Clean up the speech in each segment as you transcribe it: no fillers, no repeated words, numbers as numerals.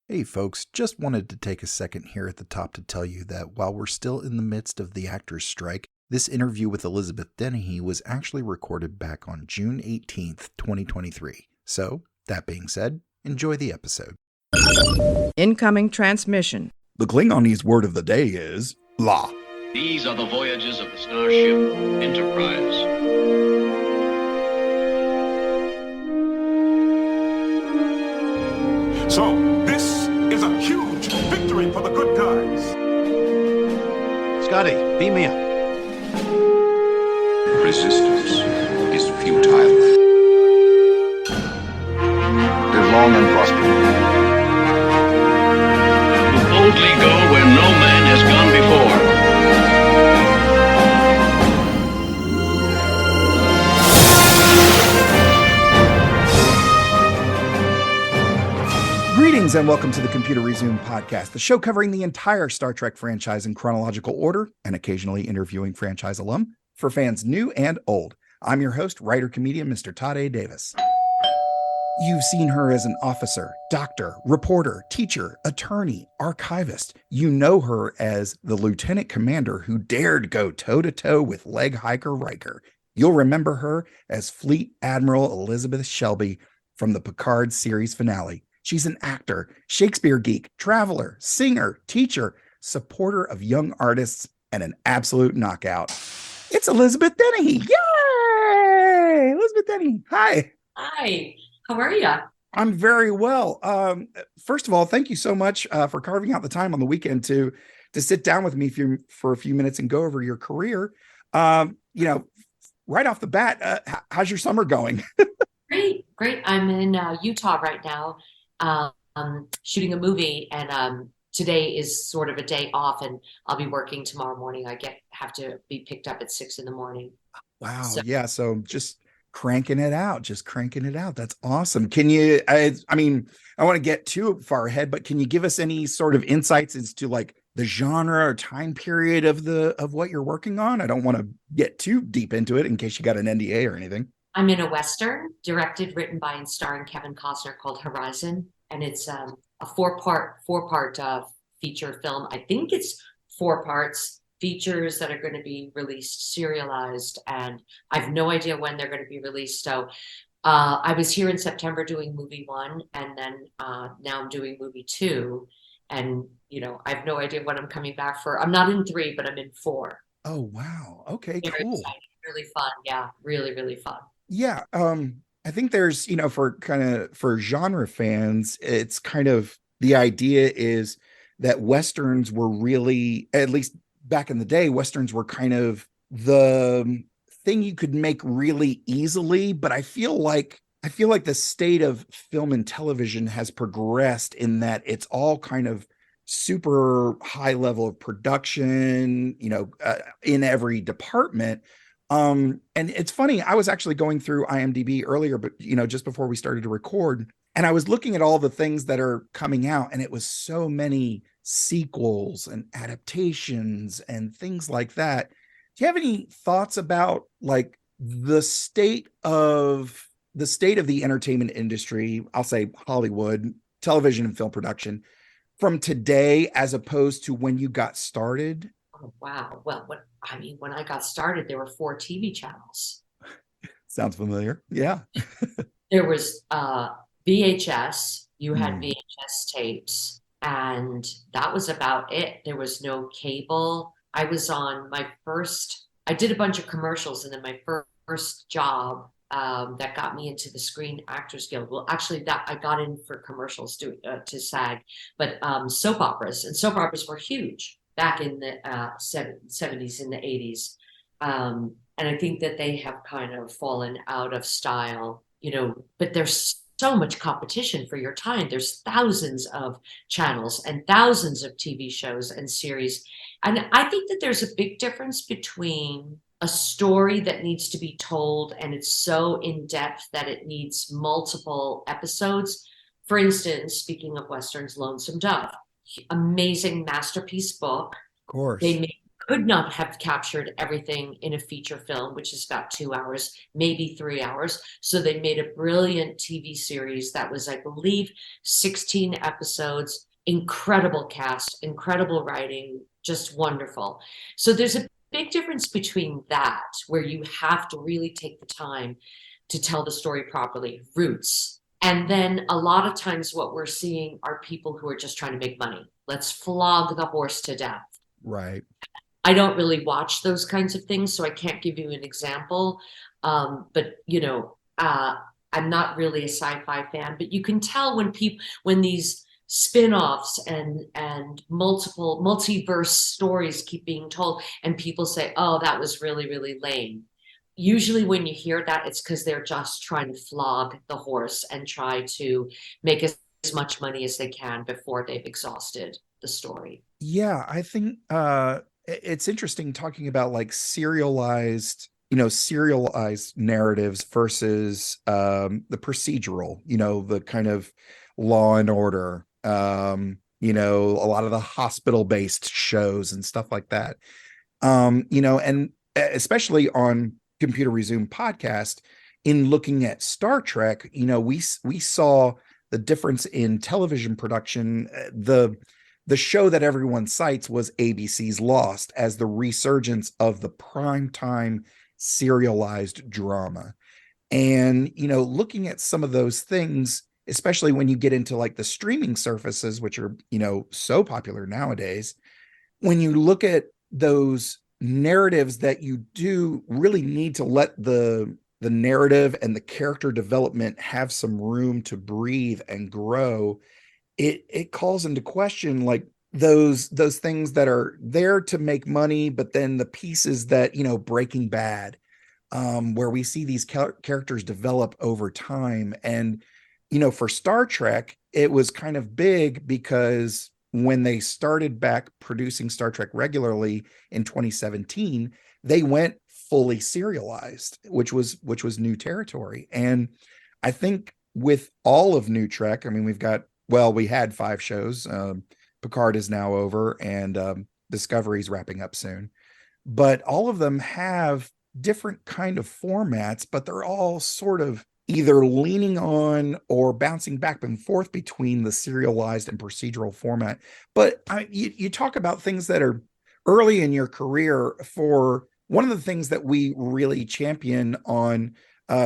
Hey folks, just wanted to take a second here at the top to tell you that while we're still in the midst of the actors' strike, this interview with Elizabeth Dennehy was actually recorded back on June 18th, 2023. So, that being said, enjoy the episode. Incoming transmission. The Klingonese word of the day is La. These are the voyages of the starship Enterprise. So, this is a huge victory for the good guys. Scotty, beam me up. Resistance is futile. Live long and prosper. Boldly go where no man has gone before. Greetings and welcome to the Computer Resume podcast, the show covering the entire Star Trek franchise in chronological order and occasionally interviewing franchise alum for fans new and old. I'm your host, writer-comedian Mr. Todd A. Davis. You've seen her as an officer, doctor, reporter, teacher, attorney, archivist. You know her as the lieutenant commander who dared go toe-to-toe with leg hiker Riker. You'll remember her as Fleet Admiral Elizabeth Shelby from the Picard series finale. She's an actor, Shakespeare geek, traveler, singer, teacher, supporter of young artists, and an absolute knockout. It's Elizabeth Dennehy. Yay! Elizabeth Dennehy. Hi. Hi. How are you? I'm very well. First of all, thank you so much for carving out the time on the weekend to sit down with me for a few minutes and go over your career. Right off the bat, how's your summer going? Great. I'm in Utah right now, shooting a movie, and today is sort of a day off, and I'll be working tomorrow morning. I have to be picked up at 6 a.m. Wow. Yeah. So just cranking it out. That's awesome. Can you, I want to get too far ahead, but can you give us any sort of insights as to like the genre or time period of what you're working on? I don't want to get too deep into it in case you got an NDA or anything. I'm in a Western directed, written by and starring Kevin Costner called Horizon. And it's a four-part feature film. I think it's 4 parts, features that are going to be released, serialized, and I have no idea when they're going to be released. So I was here in September doing movie 1, and then now I'm doing movie 2. And, I have no idea when I'm coming back for. I'm not in 3, but I'm in 4. Oh, wow. Okay, Very cool. exciting, really fun. Yeah, really, really fun. Yeah. I think there's, for genre fans, it's kind of the idea is that Westerns were really, at least back in the day, Westerns were kind of the thing you could make really easily. But I feel like the state of film and television has progressed in that it's all kind of super high level of production, in every department. And it's funny, I was actually going through IMDb earlier, but just before we started to record, and I was looking at all the things that are coming out, and it was so many sequels and adaptations and things like that. Do you have any thoughts about like the state of the entertainment industry? I'll say Hollywood, television and film production from today as opposed to when you got started? Oh, wow. Well, when I got started, there were 4 TV channels. Sounds familiar. Yeah. There was VHS. You had VHS tapes, and that was about it. There was no cable. I was on I did a bunch of commercials, and then my first job that got me into the Screen Actors Guild. Well, actually, that I got in for commercials to SAG, but soap operas, and soap operas were huge back in the 70s and the 80s. And I think that they have kind of fallen out of style, but there's so much competition for your time. There's thousands of channels and thousands of TV shows and series. And I think that there's a big difference between a story that needs to be told and it's so in depth that it needs multiple episodes. For instance, speaking of Westerns, Lonesome Dove. Amazing masterpiece book. Of course. They made could not have captured everything in a feature film, which is about 2 hours, maybe 3 hours. So they made a brilliant TV series that was, I believe, 16 episodes, incredible cast, incredible writing, just wonderful. So there's a big difference between that, where you have to really take the time to tell the story properly, roots. And then a lot of times what we're seeing are people who are just trying to make money. Let's flog the horse to death. Right. I don't really watch those kinds of things, so I can't give you an example. But I'm not really a sci-fi fan. But you can tell when these spin-offs and multiple multiverse stories keep being told, and people say, "Oh, that was really, really lame." Usually, when you hear that, it's because they're just trying to flog the horse and try to make as much money as they can before they've exhausted the story. Yeah, I think it's interesting talking about like serialized narratives versus the procedural, the kind of Law and Order, a lot of the hospital-based shows and stuff like that. And especially on Computer Resume podcast, in looking at Star Trek, we saw the difference in television production. The show that everyone cites was ABC's Lost as the resurgence of the primetime serialized drama. And, looking at some of those things, especially when you get into like the streaming surfaces, which are, so popular nowadays, when you look at those narratives that you do really need to let the narrative and the character development have some room to breathe and grow, it calls into question like those things that are there to make money, but then the pieces that, Breaking Bad, where we see these characters develop over time. And, for Star Trek, it was kind of big because when they started back producing Star Trek regularly in 2017, they went fully serialized, which was new territory. And I think with all of New Trek, I mean, we had 5 shows. Picard is now over, and Discovery's wrapping up soon. But all of them have different kind of formats, but they're all sort of either leaning on or bouncing back and forth between the serialized and procedural format. But you talk about things that are early in your career. For one of the things that we really champion on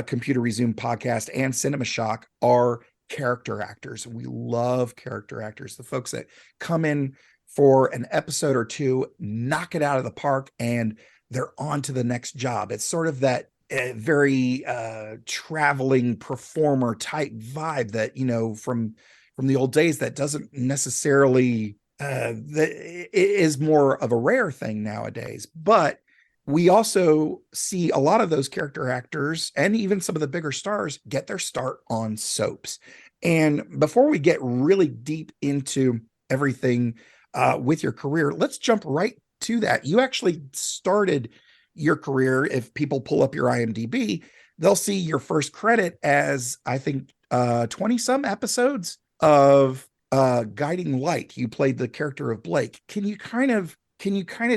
Computer Resume podcast and Cinema Shock are character actors. We love character actors, the folks that come in for an episode or two, knock it out of the park, and they're on to the next job. It's sort of that very traveling performer type vibe that, from the old days, that doesn't necessarily that is more of a rare thing nowadays. But we also see a lot of those character actors and even some of the bigger stars get their start on soaps. And before we get really deep into everything with your career, let's jump right to that. You actually started your career. If people pull up your IMDb, they'll see your first credit as, I think, 20 some episodes of Guiding Light. You played the character of Blake. Can you kind of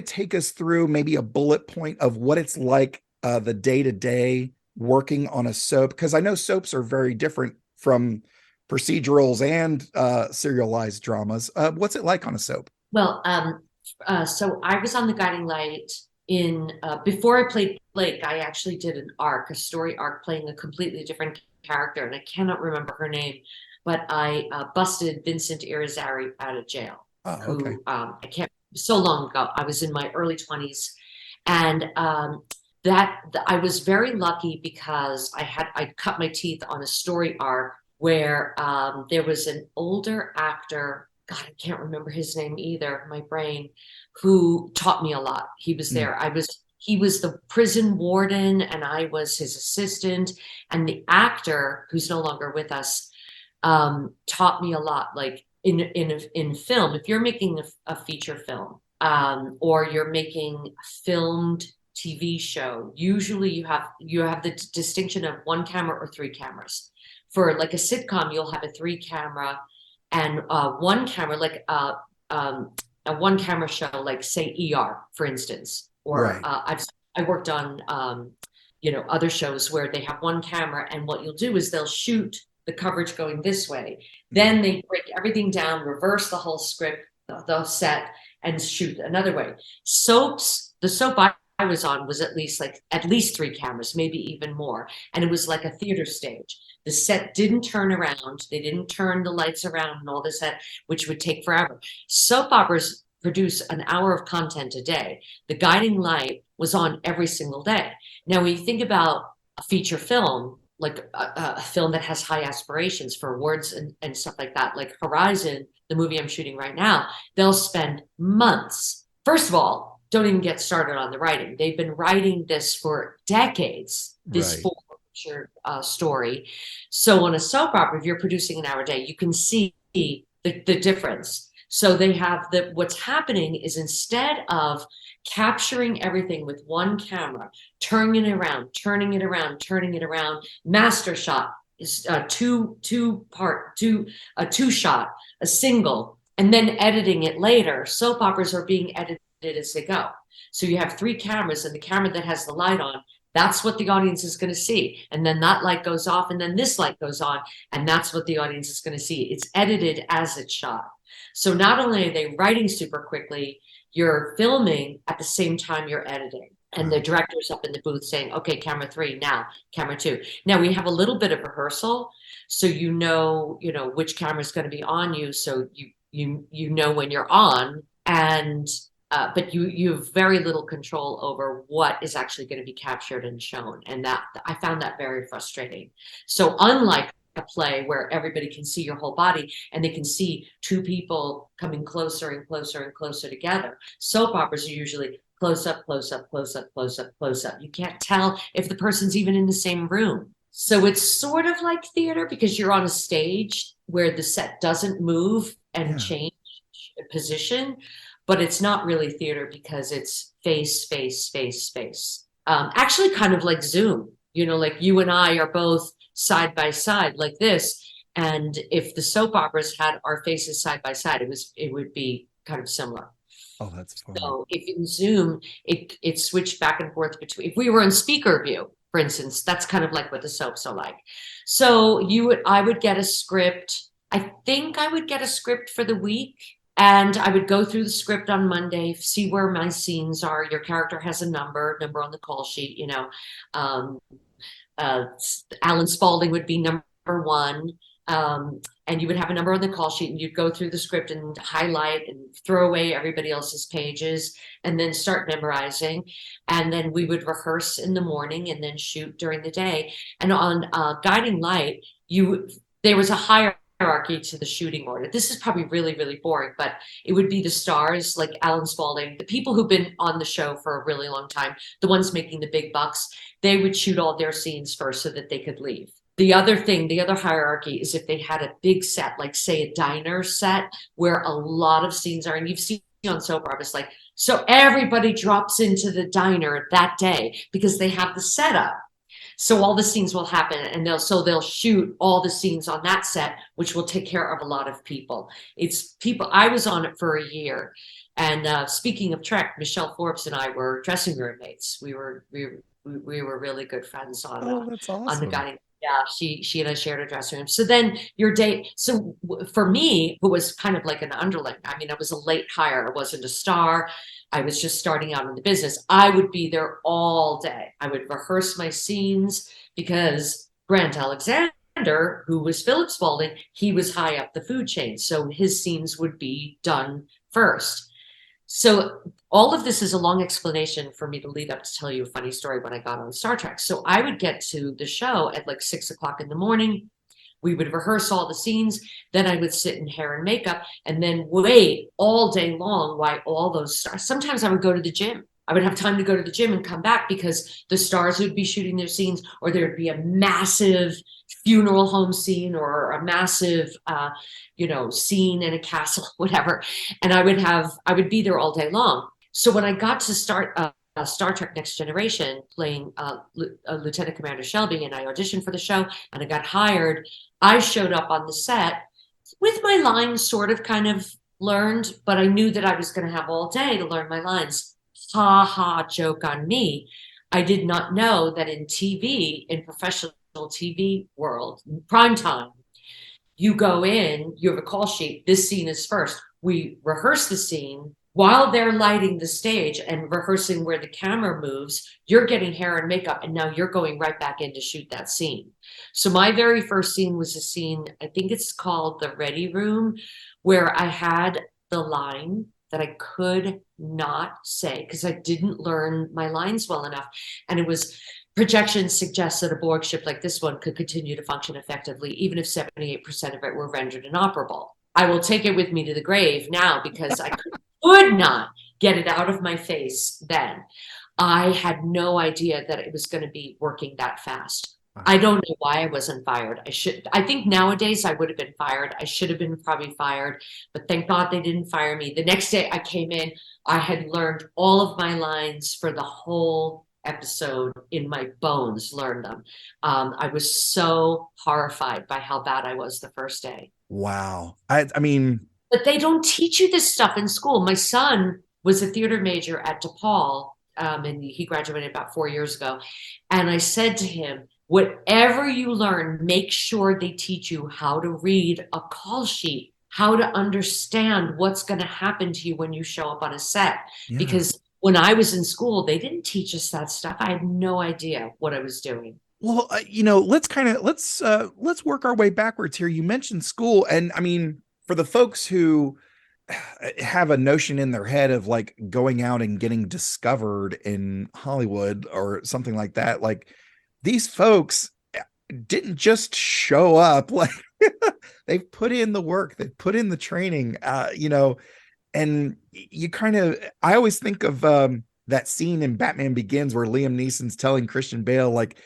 take us through maybe a bullet point of what it's like the day-to-day working on a soap? Because I know soaps are very different from procedurals and serialized dramas. What's it like on a soap? Well, so I was on the Guiding Light before I played Blake. I actually did a story arc playing a completely different character, and I cannot remember her name, but I busted Vincent Irizarry out of jail. Oh, okay. I can't, so long ago. I was in my early 20s, and I was very lucky because I cut my teeth on a story arc where there was an older actor. God, I can't remember his name either. My brain, who taught me a lot. He was there. He was the prison warden, and I was his assistant. And the actor, who's no longer with us, taught me a lot. Like in film, if you're making a feature film, or you're making a filmed TV show, usually you have the distinction of 1 camera or 3 cameras. For like a sitcom, you'll have a 3 camera and 1 camera, like a one camera show, like say ER, for instance, or Right. I worked on other shows where they have one camera, and what you'll do is they'll shoot the coverage going this way, then they break everything down, reverse the whole script, the set, and shoot another way. The soap I was on was at least three cameras, maybe even more, and it was like a theater stage. The set didn't turn around. They didn't turn the lights around and all this, which would take forever. Soap operas produce an hour of content a day. The guiding light was on every single day. Now, when you think about a feature film, like a film that has high aspirations for awards and stuff like that, like Horizon, the movie I'm shooting right now, they'll spend months. First of all, don't even get started on the writing. They've been writing this for decades, this Right. four-picture story. So on a soap opera, if you're producing an hour a day, you can see the difference. So they have what's happening is, instead of capturing everything with one camera, turning it around, master shot is a two shot, a single, and then editing it later. Soap operas are being edited as they go. So you have three cameras, and the camera that has the light on, that's what the audience is going to see. And then that light goes off, and then this light goes on, and that's what the audience is going to see. It's edited as it's shot. So not only are they writing super quickly, you're filming at the same time you're editing. And the director's up in the booth saying, okay, camera 3, now camera 2. Now we have a little bit of rehearsal, so you know which camera is going to be on you, so you know when you're on, and but you have very little control over what is actually going to be captured and shown, and that I found that very frustrating. So unlike a play where everybody can see your whole body and they can see two people coming closer and closer and closer together, soap operas are usually close up, close up, close up, close up, close up. You can't tell if the person's even in the same room. So it's sort of like theater, because you're on a stage where the set doesn't move and change position, but it's not really theater because it's face, face, face, face. Actually kind of like Zoom, like you and I are both side by side like this. And if the soap operas had our faces side by side, it would be kind of similar. Oh, that's fun. So if in Zoom, it switched back and forth between, if we were in speaker view, for instance, that's kind of like what the soaps are like. So I would get a script. I think I would get a script for the week, and I would go through the script on Monday, see where my scenes are. Your character has a number on the call sheet, Alan Spaulding would be number 1. And you would have a number on the call sheet, and you'd go through the script and highlight and throw away everybody else's pages and then start memorizing. And then we would rehearse in the morning and then shoot during the day. And on Guiding Light, there was a hierarchy to the shooting order. This is probably really, really boring, but it would be the stars like Alan Spaulding, the people who've been on the show for a really long time, the ones making the big bucks. They would shoot all their scenes first so that they could leave. The other hierarchy is if they had a big set, like say a diner set where a lot of scenes are, and you've seen on soap operas, like, so everybody drops into the diner that day because they have the setup. So all the scenes will happen, and they'll shoot all the scenes on that set, which will take care of a lot of people. I was on it for a year. And speaking of Trek, Michelle Forbes and I were dressing room mates. We were really good friends on that's awesome. on the Guiding. Yeah, she and I shared a dressing room. So then for me, who was kind of like an underling, I mean, I was a late hire. I wasn't a star. I was just starting out in the business. I would be there all day. I would rehearse my scenes because Grant Alexander, who was Philip Spaulding, he was high up the food chain. So his scenes would be done first. So all of this is a long explanation for me to lead up to tell you a funny story when I got on Star Trek. So I would get to the show at like 6 o'clock in the morning. We would rehearse all the scenes. Then I would sit in hair and makeup and then wait all day long while all those stars. Sometimes I would go to the gym. I would have time to go to the gym and come back because the stars would be shooting their scenes, or there'd be a massive funeral home scene or a massive, scene in a castle, whatever. And I would be there all day long. So when I got to start Star Trek Next Generation, playing Lieutenant Commander Shelby, and I auditioned for the show and I got hired, I showed up on the set with my lines sort of kind of learned, but I knew that I was going to have all day to learn my lines. Ha ha, joke on me. I did not know that in TV, in professional TV world, prime time, you go in, you have a call sheet. This scene is first. We rehearse the scene while they're lighting the stage and rehearsing where the camera moves. You're getting hair and makeup, and now you're going right back in to shoot that scene. So my very first scene was a scene, I think it's called The Ready Room, where I had the line that I could not say because I didn't learn my lines well enough. And it was, projections suggest that a Borg ship like this one could continue to function effectively, even if 78% of it were rendered inoperable. I will take it with me to the grave now because I could not get it out of my face then. I had no idea that it was going to be working that fast. I don't know why I wasn't fired. I think nowadays I would have been fired. I should have been probably fired, but thank God they didn't fire me. The next day I came in, I had learned all of my lines for the whole episode in my bones, learned them. I was so horrified by how bad I was the first day. Wow. I mean, but they don't teach you this stuff in school. My son was a theater major at DePaul, and he graduated about 4 years ago. And I said to him, whatever you learn, make sure they teach you how to read a call sheet, how to understand what's going to happen to you when you show up on a set. Yeah. Because when I was in school, they didn't teach us that stuff. I had no idea what I was doing. Well, let's work our way backwards here. You mentioned school, and I mean, for the folks who have a notion in their head of like going out and getting discovered in Hollywood or something like that, like these folks didn't just show up. Like they've put in the work, they've put in the training, and you kind of, I always think of that scene in Batman Begins where Liam Neeson's telling Christian Bale, like,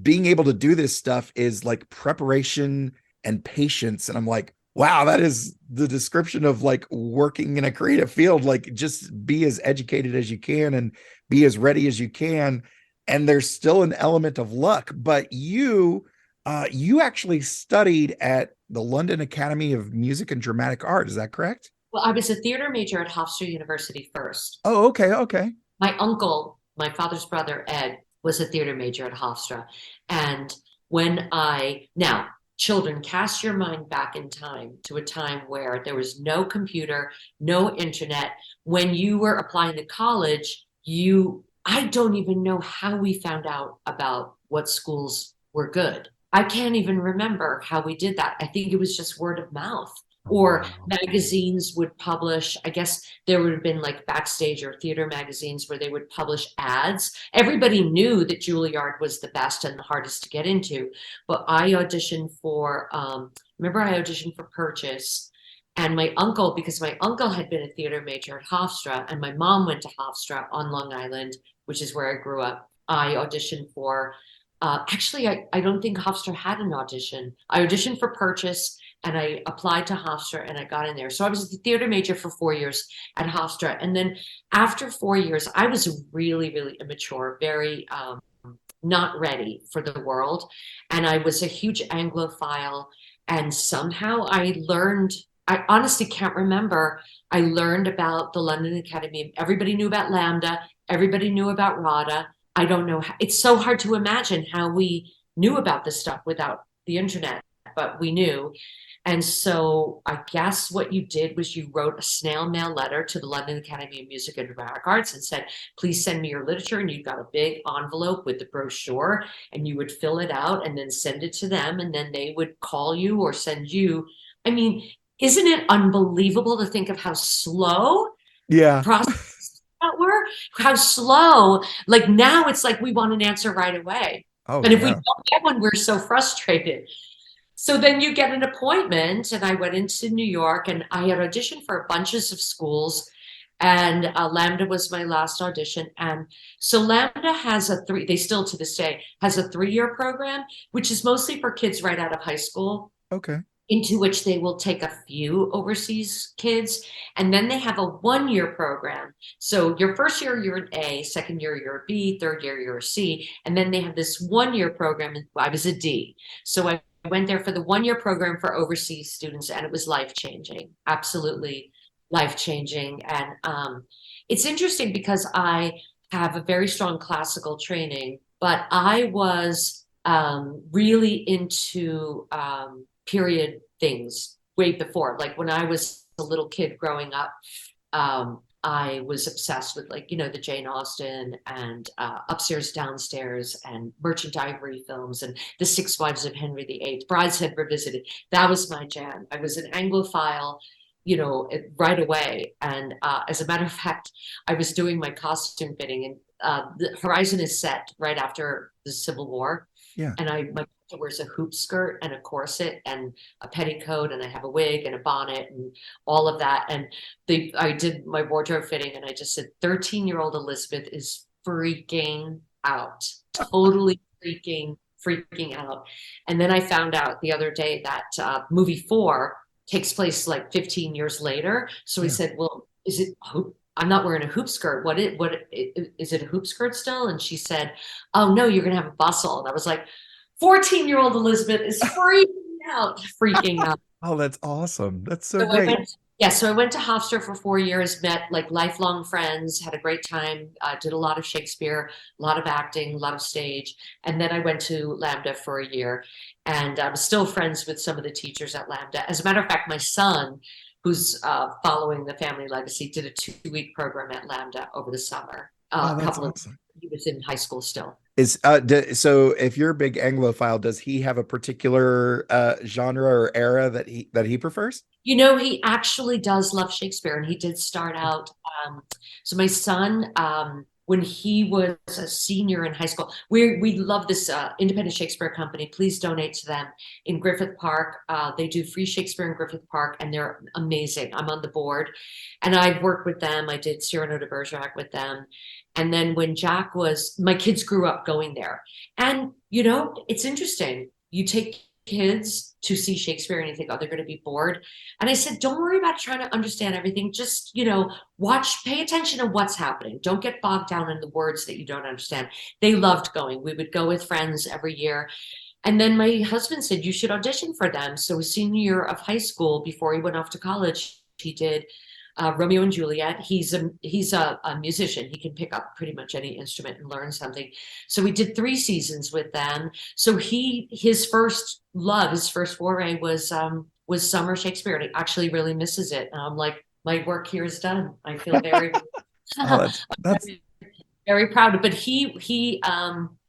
being able to do this stuff is like preparation and patience. And I'm like, wow, that is the description of like working in a creative field. Like just be as educated as you can and be as ready as you can. And there's still an element of luck, but you actually studied at the London Academy of Music and Dramatic Art. Is that correct? Well, I was a theater major at Hofstra University first. Oh, okay. Okay. My uncle, my father's brother, Ed, was a theater major at Hofstra. And now children, cast your mind back in time to a time where there was no computer, no internet. When you were applying to college, I don't even know how we found out about what schools were good. I can't even remember how we did that. I think it was just word of mouth. Or magazines would publish, I guess there would have been like Backstage or theater magazines where they would publish ads. Everybody knew that Juilliard was the best and the hardest to get into. But I auditioned for, I auditioned for Purchase. And my uncle, because my uncle had been a theater major at Hofstra and my mom went to Hofstra on Long Island, which is where I grew up, I auditioned for, I don't think Hofstra had an audition. I auditioned for Purchase and I applied to Hofstra and I got in there. So I was the theater major for 4 years at Hofstra. And then after 4 years, I was really, really immature, very not ready for the world. And I was a huge Anglophile. And somehow I honestly can't remember. I learned about the London Academy. Everybody knew about Lambda. Everybody knew about RADA. I don't know. It's so hard to imagine how we knew about this stuff without the internet, but we knew. And so I guess what you did was you wrote a snail mail letter to the London Academy of Music and Dramatic Arts and said, please send me your literature. And you got a big envelope with the brochure and you would fill it out and then send it to them. And then they would call you or send you. I mean, isn't it unbelievable to think of how slow process that were? How slow. Like now it's like we want an answer right away. Oh, and if we don't get one, we're so frustrated. So then you get an appointment, and I went into New York, and I had auditioned for bunches of schools, and Lambda was my last audition. And so Lambda has they still to this day has a 3-year program, which is mostly for kids right out of high school. Okay. Into which they will take a few overseas kids. And then they have a 1-year program. So your first year, you're an A, second year, you're a B, third year, you're a C. And then they have this 1-year program. And I was a D. So I went there for the 1 year program for overseas students, and it was life-changing, absolutely life-changing. And it's interesting because I have a very strong classical training, but I was really into period things way before. Like when I was a little kid growing up, I was obsessed with, like, the Jane Austen and Upstairs, Downstairs and Merchant Ivory films and The Six Wives of Henry VIII, Brideshead Revisited. That was my jam. I was an Anglophile, right away. And as a matter of fact, I was doing my costume fitting, and the Horizon is set right after the Civil War. Yeah. And my character wears a hoop skirt and a corset and a petticoat, and I have a wig and a bonnet and all of that. And I did my wardrobe fitting, and I just said, 13-year-old Elizabeth is freaking out, totally freaking out. And then I found out the other day that movie 4 takes place like 15 years later. So he said, well, is it hoop? I'm not wearing a hoop skirt. What is it, a hoop skirt still? And she said, oh no, you're going to have a bustle. And I was like, 14-year-old Elizabeth is freaking out. Oh, that's awesome. That's so great. So I went to Hofstra for 4 years, met like lifelong friends, had a great time, did a lot of Shakespeare, a lot of acting, a lot of stage. And then I went to Lambda for a year, and I'm still friends with some of the teachers at Lambda. As a matter of fact, my son, who's following the family legacy, did a 2-week program at Lambda over the summer. That's awesome. He was in high school still. So if you're a big Anglophile, does he have a particular genre or era that he prefers? He actually does love Shakespeare, and he did start out. So my son, when he was a senior in high school, we love this independent Shakespeare company. Please donate to them in Griffith Park. They do free Shakespeare in Griffith Park, and they're amazing. I'm on the board, and I've worked with them. I did Cyrano de Bergerac with them. And then when my kids grew up going there. And, it's interesting. You take kids to see Shakespeare and you think, oh, they're going to be bored. And I said, don't worry about trying to understand everything. Just, pay attention to what's happening. Don't get bogged down in the words that you don't understand. They loved going. We would go with friends every year. And then my husband said, you should audition for them. So his senior year of high school, before he went off to college, he did Romeo and Juliet. He's a musician. He can pick up pretty much any instrument and learn something. So we did 3 seasons with them. So his first foray was summer Shakespeare, and he actually really misses it. And I'm like, my work here is done. I feel very, that's very proud. But he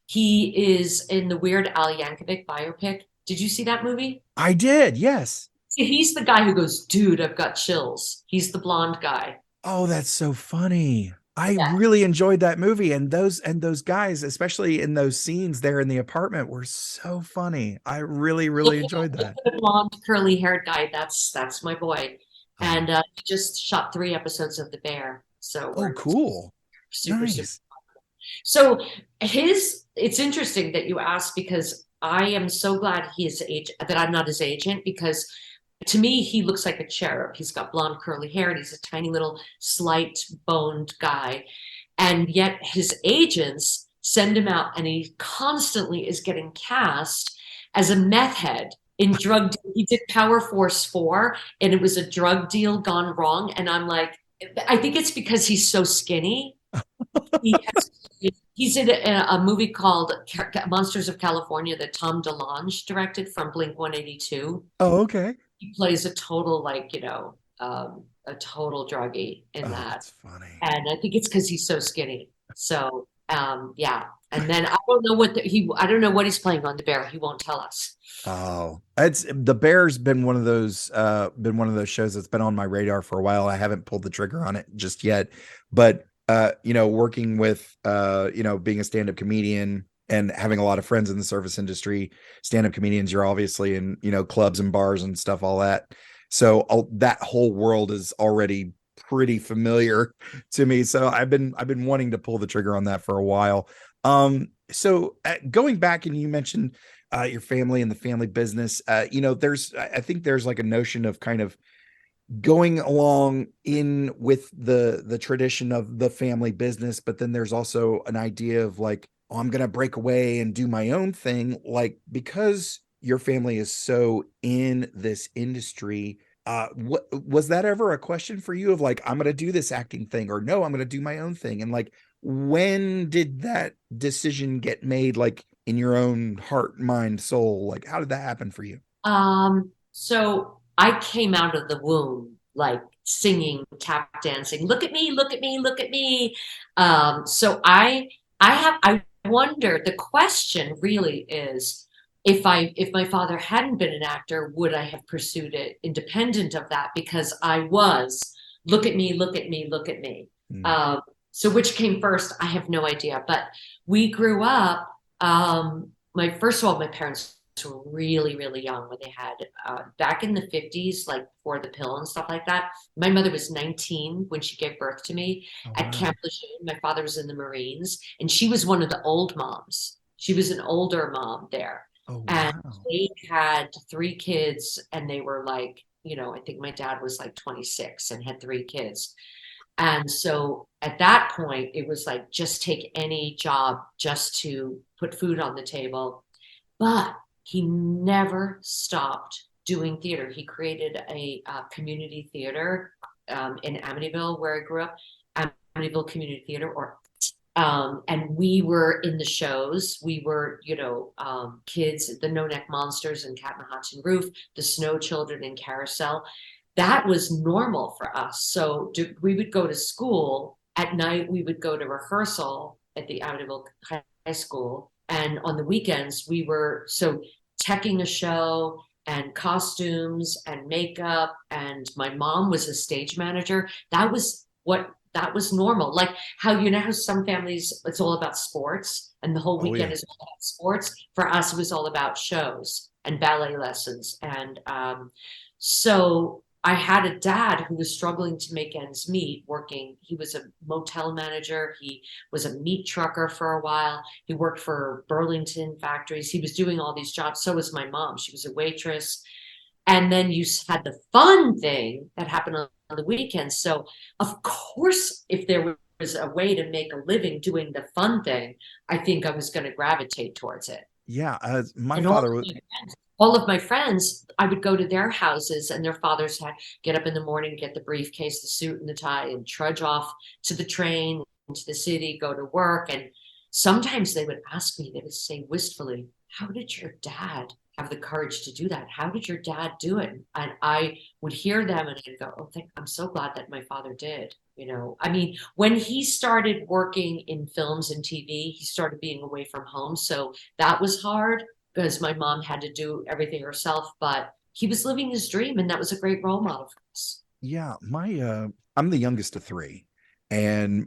is in the Weird Al Yankovic biopic. Did you see that movie? I did. Yes. See, he's the guy who goes, dude, I've got chills. He's the blonde guy. Oh, that's so funny. I really enjoyed that movie, and those guys, especially in those scenes there in the apartment, were so funny. I really, really enjoyed that. The blonde, curly-haired guy, that's my boy. And he just shot 3 episodes of The Bear. So cool. Super. Nice. So it's interesting that you asked, because I am so glad that I'm not his agent, because to me, he looks like a cherub. He's got blonde curly hair, and he's a tiny little slight boned guy. And yet his agents send him out, and he constantly is getting cast as a meth head in drug. He did Power Force 4, and it was a drug deal gone wrong. And I'm like, I think it's because he's so skinny. He's in a movie called Monsters of California that Tom DeLonge directed, from Blink-182. Oh, okay. He plays a total, a total druggie in that. That's funny. And I think it's because he's so skinny. So, yeah. And then I don't know what he's playing on The Bear. He won't tell us. Oh, The Bear's been one of those shows that's been on my radar for a while. I haven't pulled the trigger on it just yet, but working with, being a stand-up comedian and having a lot of friends in the service industry, stand-up comedians, you're obviously in, clubs and bars and stuff, all that. So that whole world is already pretty familiar to me. So I've been wanting to pull the trigger on that for a while. So going back, and you mentioned your family and the family business, I think there's like a notion of kind of going along in with the tradition of the family business, but then there's also an idea of like, oh, I'm going to break away and do my own thing. Like, because your family is so in this industry. What was that ever a question for you of like, I'm going to do this acting thing, or no, I'm going to do my own thing? And like, when did that decision get made, like in your own heart, mind, soul? Like, how did that happen for you? So I came out of the womb like singing, tap dancing, look at me, look at me, look at me. So I wonder, the question really is, if my father hadn't been an actor, would I have pursued it independent of that? Because I was, look at me, look at me, look at me. Mm. So which came first, I have no idea. But we grew up, my first of all, my parents were really, really young when they had back in the 50s, like before the pill and stuff like that. My mother was 19 when she gave birth to me Oh, at wow. Camp Lejeune. My father was in the Marines, and she was one of the old moms. She was an older mom there. Oh, And wow. they had three kids, and they were like, I think my dad was like 26 and had three kids. And so at that point, it was like, just take any job just to put food on the table. But he never stopped doing theater. He created a community theater in Amityville, where I grew up, Amityville Community Theater, and we were in the shows. We were, kids, the No Neck Monsters and Cat in the Hudson Roof, the Snow Children and Carousel. That was normal for us. So we would go to school at night. We would go to rehearsal at the Amityville High School. And on the weekends, we were teching a show and costumes and makeup. And my mom was a stage manager. That was normal. Like how some families, it's all about sports and the whole Oh, weekend yeah. is all about sports. For us, it was all about shows and ballet lessons. And so I had a dad who was struggling to make ends meet working. He was a motel manager. He was a meat trucker for a while. He worked for Burlington factories. He was doing all these jobs. So was my mom. She was a waitress. And then you had the fun thing that happened on the weekends. So, of course, if there was a way to make a living doing the fun thing, I think I was going to gravitate towards it. Yeah. My And father was, all of my friends, I would go to their houses, and their fathers had get up in the morning, get the briefcase, the suit and the tie, and trudge off to the train, into the city, go to work. And sometimes they would ask me, they would say wistfully, how did your dad have the courage to do that? How did your dad do it? And I would hear them and I'd go, oh, I'm so glad that my father did. I mean, when he started working in films and TV, he started being away from home. So that was hard because my mom had to do everything herself, but he was living his dream, and that was a great role model for us. yeah, I'm the youngest of three, and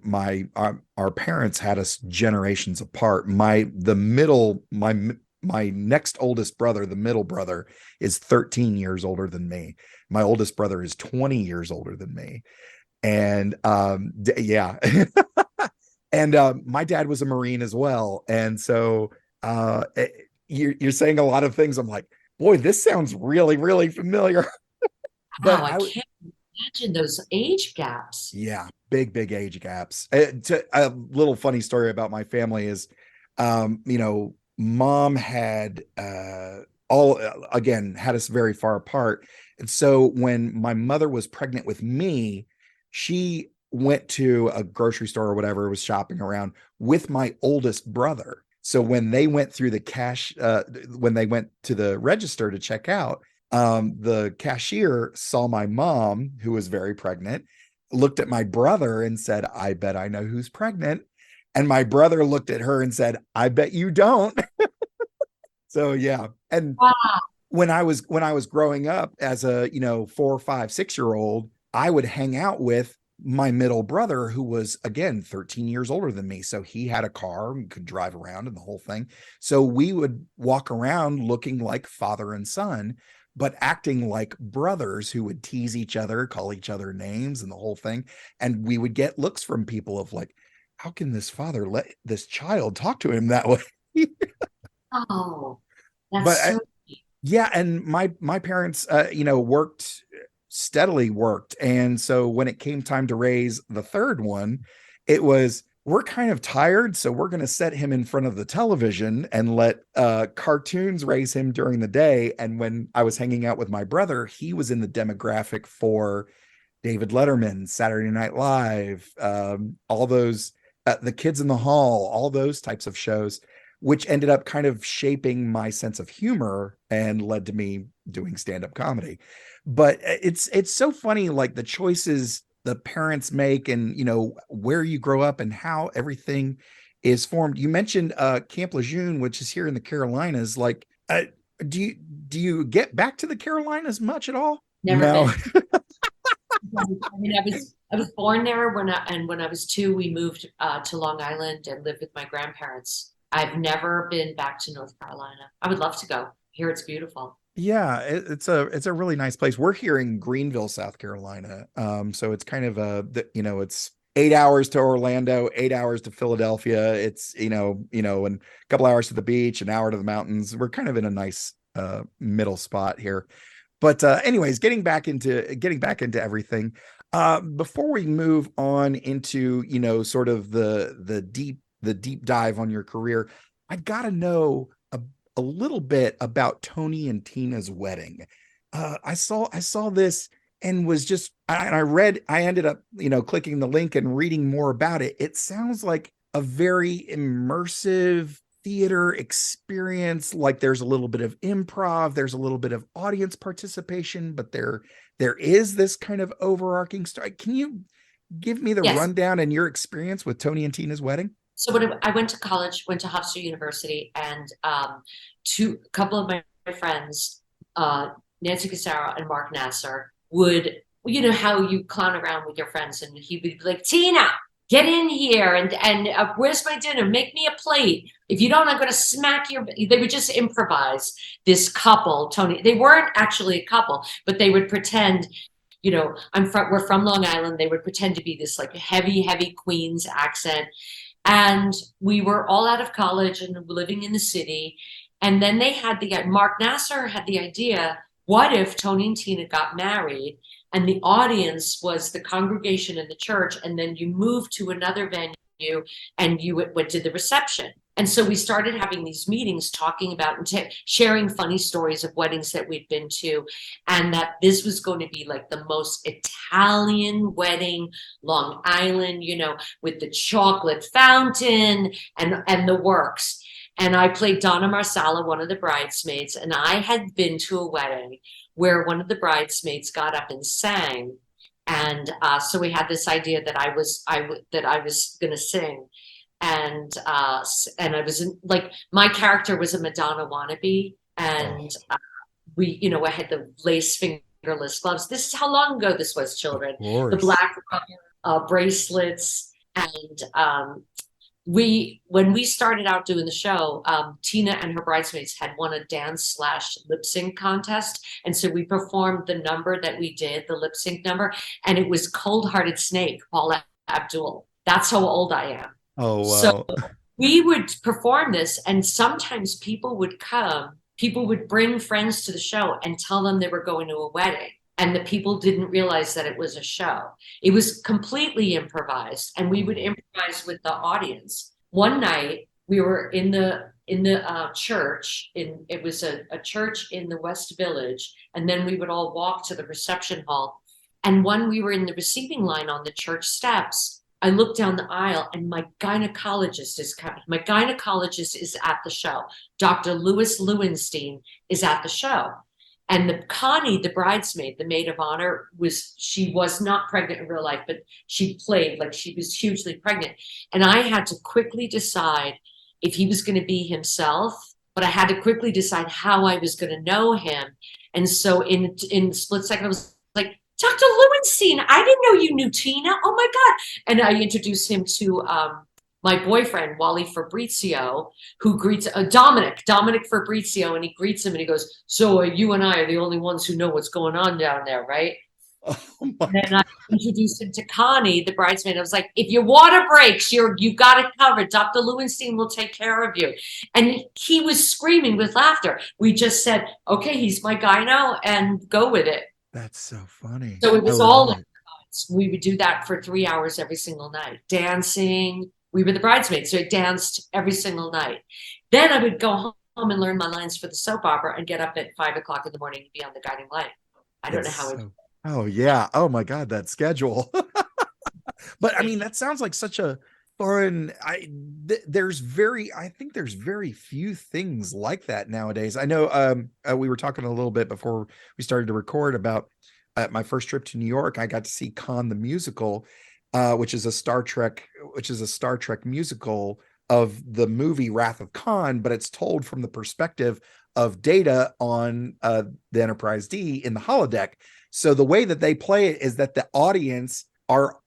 our parents had us generations apart. My next oldest brother, the middle brother, is 13 years older than me. My oldest brother is 20 years older than me. And yeah. And my dad was a Marine as well. And so you're saying a lot of things. I'm like, boy, this sounds really, really familiar. But Wow, I can't imagine those age gaps. yeah, big age gaps. A little funny story about my family is, mom had all again had us very far apart. And so when my mother was pregnant with me, she went to a grocery store or whatever, was shopping around with my oldest brother. So when they went through the when they went to the register to check out, the cashier saw my mom, who was very pregnant, looked at my brother and said, I bet I know who's pregnant. And my brother looked at her and said, I bet you don't. So yeah. And Wow. when I was growing up as a 4, 5, 6 year old, I would hang out with my middle brother, who was again 13 years older than me. So he had a car and could drive around and the whole thing. So we would walk around looking like father and son, but acting like brothers who would tease each other, call each other names and the whole thing. And we would get looks from people of like, how can this father let this child talk to him that way? Oh, But that's so yeah, and my parents steadily worked. And so when it came time to raise the third one, it was we're kind of tired, so we're going to set him in front of the television and let cartoons raise him during the day. And when I was hanging out with my brother, he was in the demographic for David Letterman, Saturday Night Live, all those, The Kids in the Hall, all those types of shows, which ended up kind of shaping my sense of humor and led to me doing stand-up comedy. But it's so funny, like the choices the parents make, and where you grow up and how everything is formed. You mentioned Camp Lejeune, which is here in the Carolinas. Like, do you get back to the Carolinas much at all? Never No. been. I mean, I was born there when I was 2, we moved to Long Island and lived with my grandparents. I've never been back to North Carolina. I would love to go. Here it's beautiful. Yeah, it's a really nice place. We're here in Greenville, South Carolina. So it's kind of it's 8 hours to Orlando, 8 hours to Philadelphia. It's and a couple hours to the beach, an hour to the mountains. We're kind of in a nice middle spot here. But anyways, getting back into everything. Before we move on into sort of the deep dive on your career, I gotta know a little bit about Tony and Tina's wedding. I saw this and was just, I ended up, clicking the link and reading more about it. It sounds like a very immersive theater experience. Like there's a little bit of improv, there's a little bit of audience participation, but there is this kind of overarching story. Can you give me the Yes. rundown and your experience with Tony and Tina's wedding? So when I went to college, went to Hofstra University, and a couple of my friends, Nancy Cassaro and Mark Nasser, would, how you clown around with your friends, and he would be like, Tina, get in here, and where's my dinner? Make me a plate. If you don't, I'm going to smack your. They would just improvise this couple, Tony. They weren't actually a couple, but they would pretend. We're from Long Island. They would pretend to be this like heavy Queens accent. And we were all out of college and living in the city. And then Mark Nasser had the idea, what if Tony and Tina got married and the audience was the congregation in the church, and then you moved to another venue and you went to the reception? And so we started having these meetings talking about and sharing funny stories of weddings that we'd been to, and that this was going to be like the most Italian wedding, Long Island, with the chocolate fountain and the works. And I played Donna Marsala, one of the bridesmaids, and I had been to a wedding where one of the bridesmaids got up and sang. And so we had this idea that I was going to sing. And I was my character was a Madonna wannabe, and I had the lace fingerless gloves. This is how long ago this was, children. The black rubber bracelets, and when we started out doing the show, Tina and her bridesmaids had won a dance/lip sync contest, and so we performed the number that we did, the lip sync number, and it was Cold Hearted Snake, Paula Abdul. That's how old I am. Oh, wow. So we would perform this, and sometimes people would bring friends to the show and tell them they were going to a wedding. And the people didn't realize that it was a show. It was completely improvised, and we would improvise with the audience. One night we were in the church, it was a church in the West Village, and then we would all walk to the reception hall. And when we were in the receiving line on the church steps, I looked down the aisle, and my gynecologist is coming. My gynecologist is at the show. Dr. Louis Lewenstein is at the show. And Connie, the bridesmaid, the maid of honor, she was not pregnant in real life, but she played like she was hugely pregnant. And I had to quickly decide if he was going to be himself, but I had to quickly decide how I was going to know him. And so in a split second, I was like, Dr. Lewenstein, I didn't know you knew Tina. Oh my God. And I introduced him to my boyfriend, Wally Fabrizio, who greets Dominic Fabrizio, and he greets him and he goes, so you and I are the only ones who know what's going on down there, right? Oh And then I introduced him to Connie, the bridesmaid. I was like, if your water breaks, you got it covered. Dr. Lewenstein will take care of you. And he was screaming with laughter. We just said, okay, he's my gyno, and go with it. That's so funny. So it was all improvised. We would do that for 3 hours every single night, dancing. We were the bridesmaids, so I danced every single night. Then I would go home and learn my lines for the soap opera and get up at 5 o'clock in the morning and be on the guiding light. I don't know how it. Oh yeah. Oh my God, that schedule. But I mean, that sounds like such a fun. I think there's very few things like that nowadays. I know we were talking a little bit before we started to record about my first trip to New York. I got to see Khan the musical, which is a Star Trek musical of the movie Wrath of Khan, but it's told from the perspective of Data on the Enterprise D in the holodeck. So the way that they play it is that the audience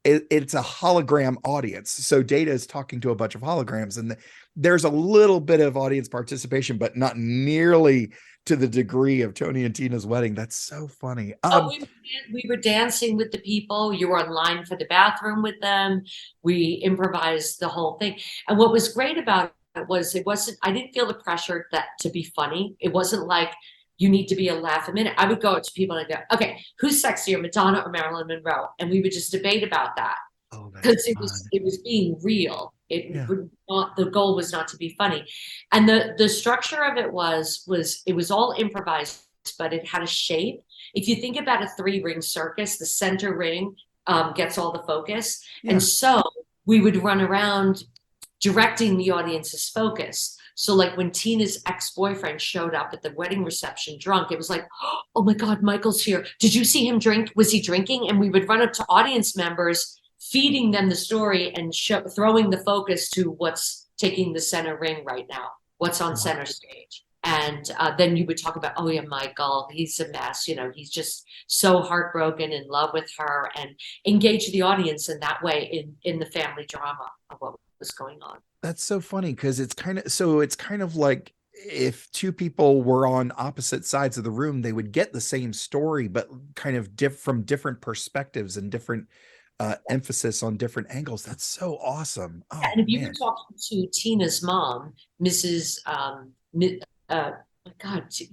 it's a hologram audience. So Data is talking to a bunch of holograms, and there's a little bit of audience participation, but not nearly to the degree of Tony and Tina's wedding. That's so funny. We were dancing with the people. You were online for the bathroom with them. We improvised the whole thing. And what was great about it was I didn't feel the pressure to be funny. It wasn't like you need to be a laugh a minute. I would go up to people and I'd go, okay, who's sexier, Madonna or Marilyn Monroe? And we would just debate about that. Because it was being real. The goal was not to be funny. And the structure of it was it was all improvised, but it had a shape. If you think about a 3-ring circus, the center ring gets all the focus. Yeah. And so we would run around directing the audience's focus. So like when Tina's ex-boyfriend showed up at the wedding reception drunk, it was like, oh my God, Michael's here. Did you see him drink? Was he drinking? And we would run up to audience members, feeding them the story and throwing the focus to what's taking the center ring right now, what's on center stage. And then you would talk about, oh yeah, Michael, he's a mess. He's just so heartbroken, in love with her, and engage the audience in that way in the family drama of what was going on. That's so funny, because it's kind of like if two people were on opposite sides of the room, they would get the same story, but kind of from different perspectives and different emphasis on different angles. That's so awesome. Oh, and if you were talking to Tina's mom, Mrs.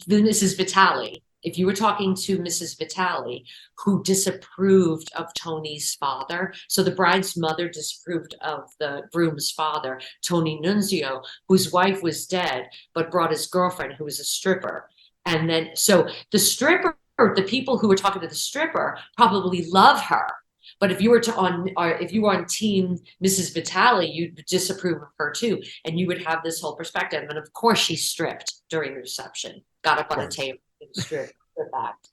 Mrs. Vitale, if you were talking to Mrs. Vitale, who disapproved of Tony's father, so the bride's mother disapproved of the groom's father, Tony Nunzio, whose wife was dead, but brought his girlfriend, who was a stripper. And then, so the stripper, the people who were talking to the stripper probably love her. But if you were on team Mrs. Vitale, you'd disapprove of her too. And you would have this whole perspective. And of course she stripped during the reception, got up on a table and stripped act.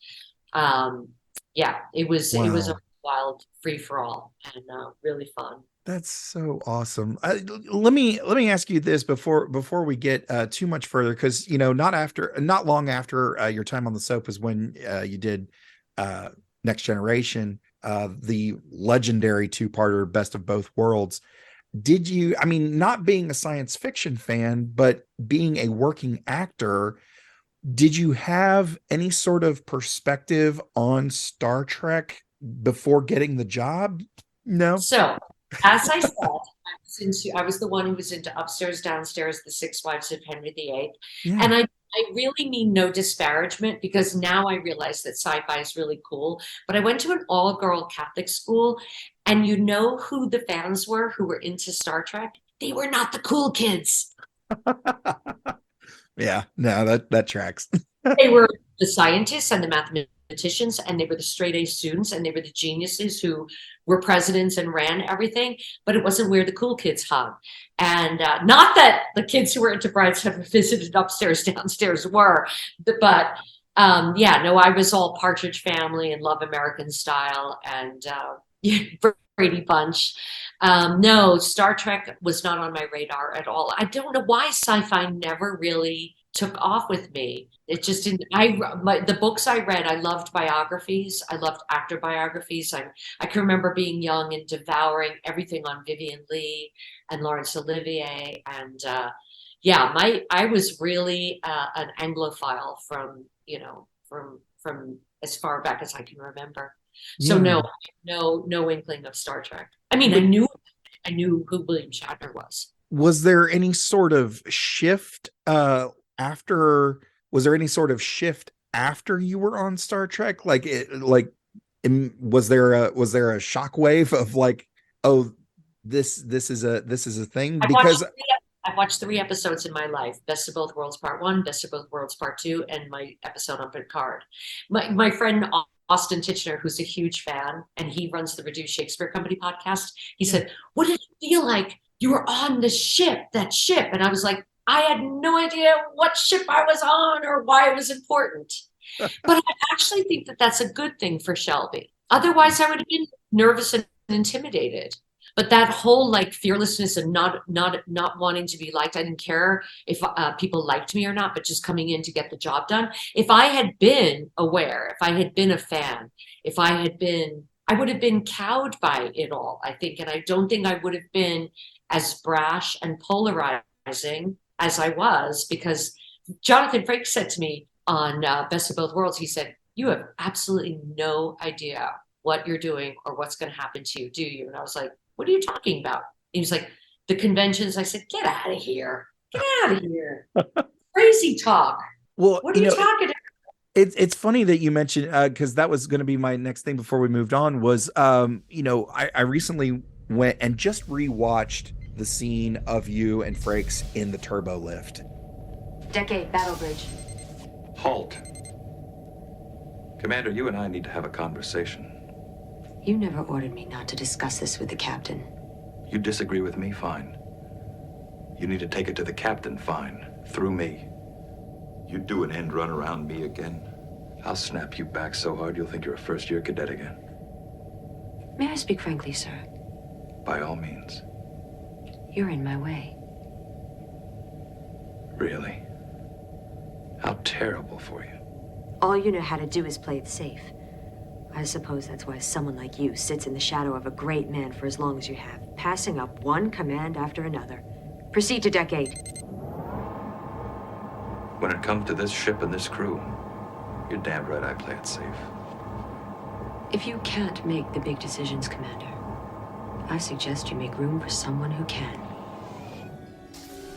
It was a wild free for all and really fun. That's so awesome. Let me ask you this before we get too much further, because not long after your time on the soap was when you did Next Generation, the legendary 2-parter Best of Both Worlds. Did you, I mean, not being a science fiction fan, but being a working actor, did you have any sort of perspective on Star Trek before getting the job? No. So, as I said, since I was the one who was into Upstairs, Downstairs, The Six Wives of Henry VIII, and I really mean no disparagement, because now I realize that sci-fi is really cool. But I went to an all-girl Catholic school, and you know who the fans were who were into Star Trek? They were not the cool kids. Yeah, no, that tracks. They were the scientists and the mathematicians, and they were the straight A students, and they were the geniuses who were presidents and ran everything. But it wasn't where the cool kids hung. And not that the kids who were into Brides have visited Upstairs, Downstairs were, but I was all Partridge Family and Love American Style and Brady Bunch. No, Star Trek was not on my radar at all. I don't know why sci-fi never really took off with me. It just didn't. The books I read, I loved biographies. I loved actor biographies. I can remember being young and devouring everything on Vivian Leigh and Laurence Olivier. And I was really an Anglophile from as far back as I can remember. So no inkling of Star Trek. I mean, I knew who William Shatner was. Was there any sort of shift after? Was there any sort of shift after you were on Star Trek? Was there a shockwave of like, oh, this is a thing I've watched because three, I've watched 3 episodes in my life: Best of Both Worlds Part One, Best of Both Worlds Part Two, and my episode on Picard. My friend Austin Titchener, who's a huge fan, and he runs the Reduced Shakespeare Company podcast. He said, "What did it feel like you were on the ship, that ship?" And I was like, I had no idea what ship I was on or why it was important. But I actually think that that's a good thing for Shelby. Otherwise, I would have been nervous and intimidated. But that whole like fearlessness and not wanting to be liked, I didn't care if people liked me or not, but just coming in to get the job done. If I had been aware, if I had been a fan, if I had been, I would have been cowed by it all, I think. And I don't think I would have been as brash and polarizing as I was, because Jonathan Frakes said to me on Best of Both Worlds, he said, "You have absolutely no idea what you're doing or what's going to happen to you, do you?" And I was like, "What are you talking about?" He was like, "The conventions." I said, "Get out of here. Get out of here. Crazy talk. well, What are you talking about?" it's funny that you mentioned because that was going to be my next thing before we moved on was I recently went and just rewatched the scene of you and Frakes in the turbo lift. Decade Battle Bridge. Halt. Commander, you and I need to have a conversation. You never ordered me not to discuss this with the captain. You disagree with me, fine. You need to take it to the captain, fine. Through me. You do an end run around me again, I'll snap you back so hard you'll think you're a first-year cadet again. May I speak frankly, sir? By all means. You're in my way. Really? How terrible for you. All you know how to do is play it safe. I suppose that's why someone like you sits in the shadow of a great man for as long as you have, passing up one command after another. Proceed to Decade. When it comes to this ship and this crew, you're damn right I play it safe. If you can't make the big decisions, Commander, I suggest you make room for someone who can.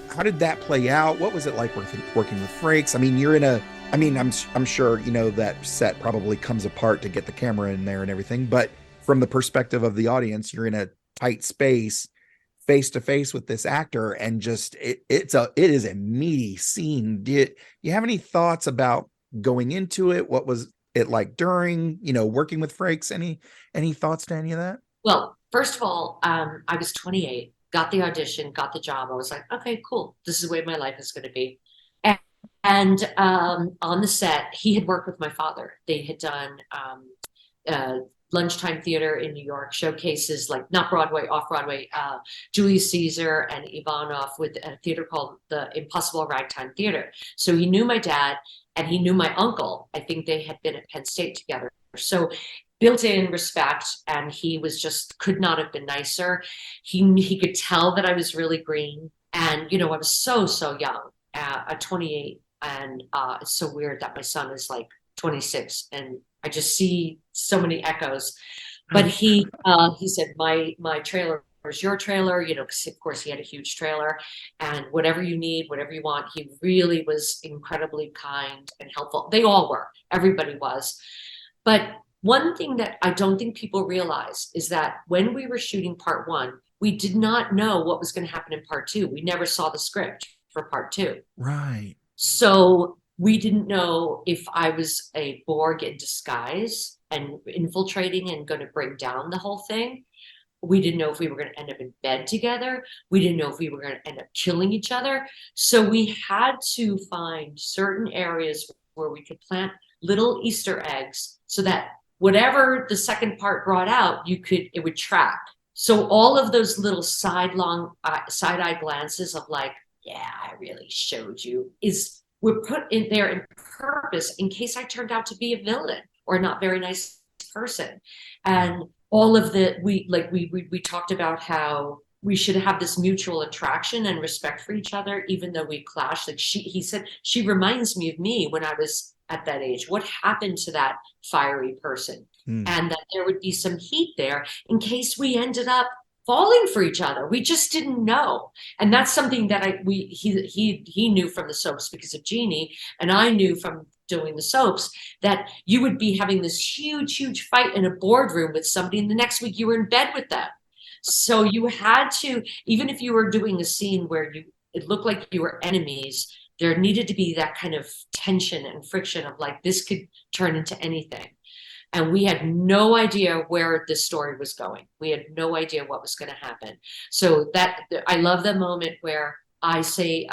How did that play out? What was it like working with Frakes? I mean, you're in a, I mean, I'm sure, that set probably comes apart to get the camera in there and everything, but from the perspective of the audience, you're in a tight space, face to face with this actor, and just, it is a meaty scene. Did you have any thoughts about going into it? What was it like during, working with Frakes? Any thoughts to any of that? Well, first of all, I was 28, got the audition, got the job. I was like, okay, cool. This is the way my life is going to be. And on the set, he had worked with my father. They had done lunchtime theater in New York, showcases like not Broadway, off Broadway, Julius Caesar and Ivanov with a theater called the Impossible Ragtime Theater. So he knew my dad and he knew my uncle. I think they had been at Penn State together. So built-in respect, and he was just could not have been nicer. He could tell that I was really green, and I was so young at 28, and it's so weird that my son is like 26, and I just see so many echoes. But he said my trailer is your trailer, because of course he had a huge trailer, and whatever you need, whatever you want. He really was incredibly kind and helpful. They all were, everybody was. But one thing that I don't think people realize is that when we were shooting part one, we did not know what was going to happen in part two. We never saw the script for part two. Right. So we didn't know if I was a Borg in disguise and infiltrating and going to bring down the whole thing. We didn't know if we were going to end up in bed together. We didn't know if we were going to end up killing each other. So we had to find certain areas where we could plant little Easter eggs so that whatever the second part brought out, it would track. So all of those little side-eye glances of like, yeah, I really showed you, were put in there in purpose in case I turned out to be a villain or a not very nice person. And all of we talked about how we should have this mutual attraction and respect for each other, even though we clash. Like he said, she reminds me of me when I was at that age. What happened to that fiery person? And that there would be some heat there in case we ended up falling for each other. We just didn't know. And that's something that he knew from the soaps because of Jeannie, and I knew from doing the soaps that you would be having this huge fight in a boardroom with somebody, and the next week you were in bed with them. So you had to, even if you were doing a scene where it looked like you were enemies, there needed to be that kind of tension and friction of like, this could turn into anything. And we had no idea where this story was going. We had no idea what was going to happen. So I love the moment where I say,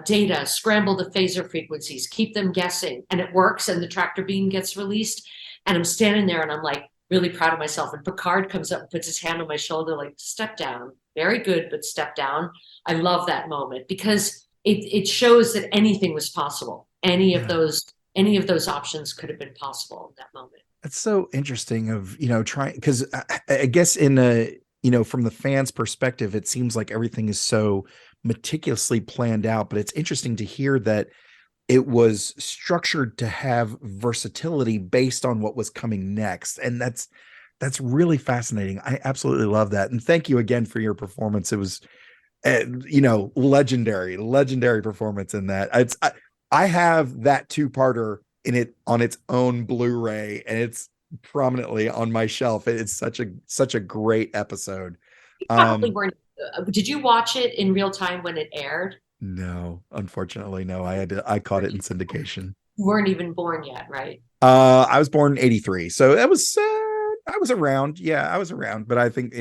Data, scramble the phaser frequencies, keep them guessing, and it works, and the tractor beam gets released. And I'm standing there and I'm like really proud of myself. And Picard comes up and puts his hand on my shoulder, like, step down. Very good, but step down. I love that moment because it shows that anything was possible. Any of those options could have been possible in that moment. It's so interesting of, trying, because I guess in a, from the fans' perspective, it seems like everything is so meticulously planned out, but it's interesting to hear that it was structured to have versatility based on what was coming next. And that's really fascinating. I absolutely love that. And thank you again for your performance. It was, legendary performance in that. I have that 2-parter on its own Blu-ray, and it's prominently on my shelf. It's such a great episode. You probably weren't. Did you watch it in real time when it aired? No, unfortunately, no. I caught it in syndication. You weren't even born yet, right? I was born in 83, so that was I was around. Yeah, I was around, but I think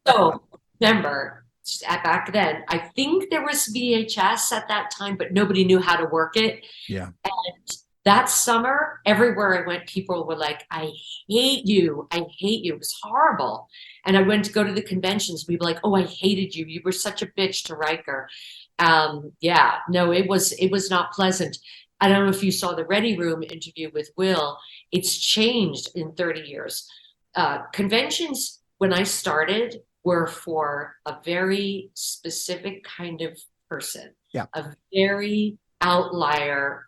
So remember, back then, I think there was VHS at that time, but nobody knew how to work it. Yeah. And that summer, everywhere I went, people were like, I hate you. I hate you. It was horrible. And I went to go to the conventions. People were like, oh, I hated you. You were such a bitch to Riker. It was not pleasant. I don't know if you saw the Ready Room interview with Will. It's changed in 30 years. Conventions, when I started, were for a very specific kind of person. Yeah. A very outlier,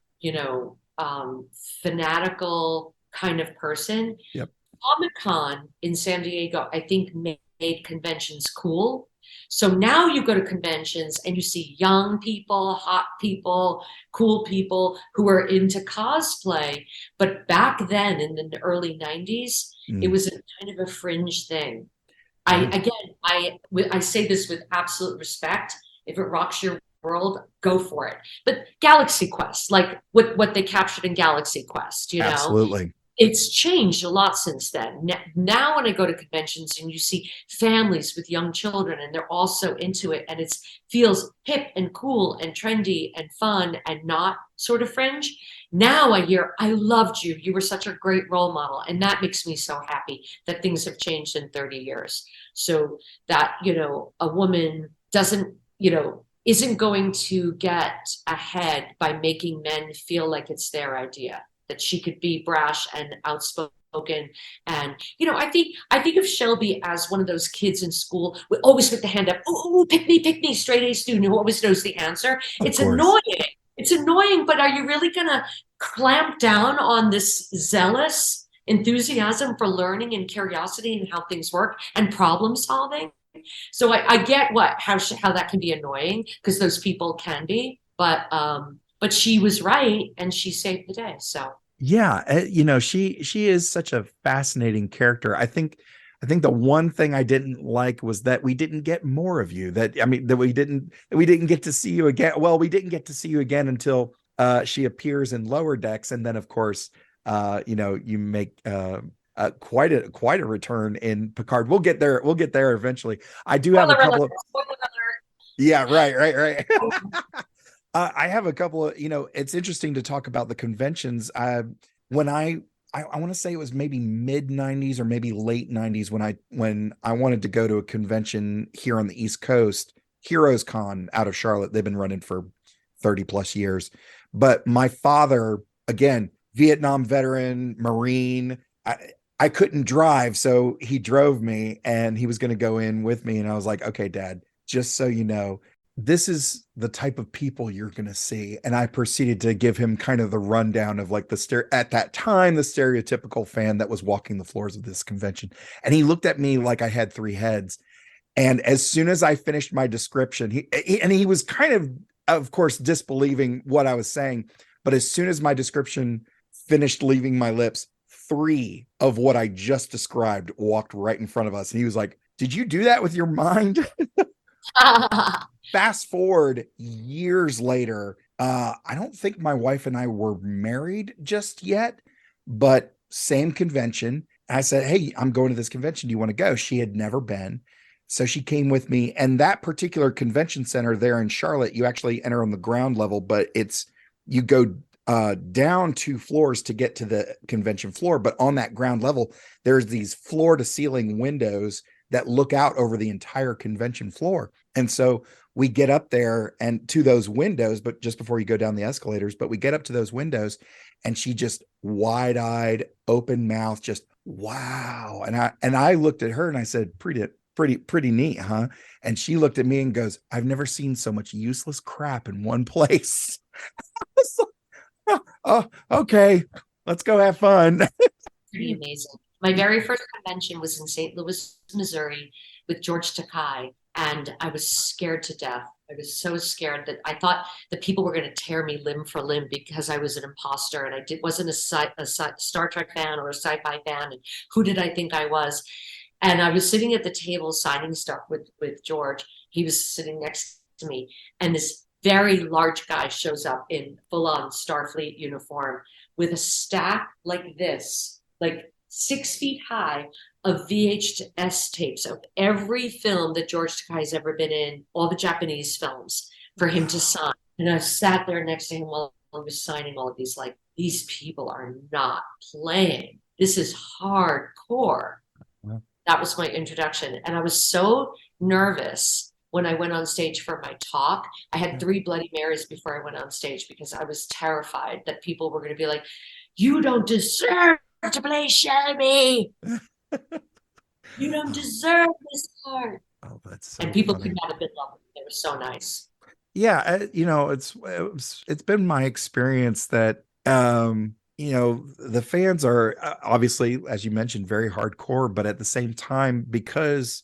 fanatical kind of person. Yep. Comic-Con in San Diego, I think, made conventions cool. So now you go to conventions and you see young people, hot people, cool people who are into cosplay. But back then in the early 90s, it was a kind of a fringe thing. I say this with absolute respect. If it rocks your world, go for it. But Galaxy Quest, like what they captured in Galaxy Quest, absolutely. It's changed a lot since then. Now when I go to conventions and you see families with young children and they're all so into it and it feels hip and cool and trendy and fun and not sort of fringe. Now I hear, I loved you. You were such a great role model. And that makes me so happy that things have changed in 30 years. So that, a woman isn't going to get ahead by making men feel like it's their idea, that she could be brash and outspoken. And, I think of Shelby as one of those kids in school who always put the hand up, oh, pick me, straight A student who always knows the answer. It's annoying. It's annoying, but are you really going to clamp down on this zealous enthusiasm for learning and curiosity and how things work and problem solving? So I get how that can be annoying because those people can be, but she was right and she saved the day. So yeah, she is such a fascinating character. I think the one thing I didn't like was that we didn't get more of you. That we didn't get to see you again. Well, we didn't get to see you again until she appears in Lower Decks, and then of course, you make quite a return in Picard. We'll get there eventually. I do have a couple of. Yeah, right. I have a couple of, it's interesting to talk about the conventions. When I want to say it was maybe mid 90s or maybe late 90s when I wanted to go to a convention here on the East Coast, Heroes Con out of Charlotte. They've been running for 30 plus years. But my father, again, Vietnam veteran, Marine, I couldn't drive. So he drove me and he was going to go in with me. And I was like, okay, Dad, just so you know, this is the type of people you're going to see. And I proceeded to give him kind of the rundown of like at that time, the stereotypical fan that was walking the floors of this convention. And he looked at me like I had 3 heads. And as soon as I finished my description, he was kind of course, disbelieving what I was saying. But as soon as my description finished leaving my lips, 3 of what I just described walked right in front of us. And he was like, Did you do that with your mind? Fast forward years later, I don't think my wife and I were married just yet, but same convention. I said, "Hey, I'm going to this convention. Do you want to go?" She had never been. So she came with me. And that particular convention center there in Charlotte, you actually enter on the ground level, but you go down 2 floors to get to the convention floor. But on that ground level, there's these floor to ceiling windows that look out over the entire convention floor. And so we get up there and to those windows, but just before you go down the escalators, but we get up to those windows and she just wide-eyed, open mouth, just wow. And I looked at her and I said, pretty neat, huh? And she looked at me and goes, "I've never seen so much useless crap in one place." Oh, okay, let's go have fun. Pretty amazing. My very first convention was in St. Louis, Missouri with George Takei, and I was scared to death. I was so scared that I thought that people were going to tear me limb for limb because I was an imposter and wasn't a Star Trek fan or a sci-fi fan. And who did I think I was? And I was sitting at the table signing stuff with George. He was sitting next to me, and this very large guy shows up in full-on Starfleet uniform with a stack like this, like 6 feet high, of VHS tapes of every film that George Takei's ever been in, all the Japanese films, for him to sign. And I sat there next to him while I was signing all of these, like, these people are not playing. This is hardcore. Wow. That was my introduction. And I was so nervous when I went on stage for my talk. I had 3 Bloody Marys before I went on stage because I was terrified that people were going to be like, "You don't deserve to play Shelby. You don't deserve this part." Oh, that's so And people funny. could not have been lovely. They were so nice. Yeah, it's been my experience that the fans are obviously, as you mentioned, very hardcore, but at the same time, because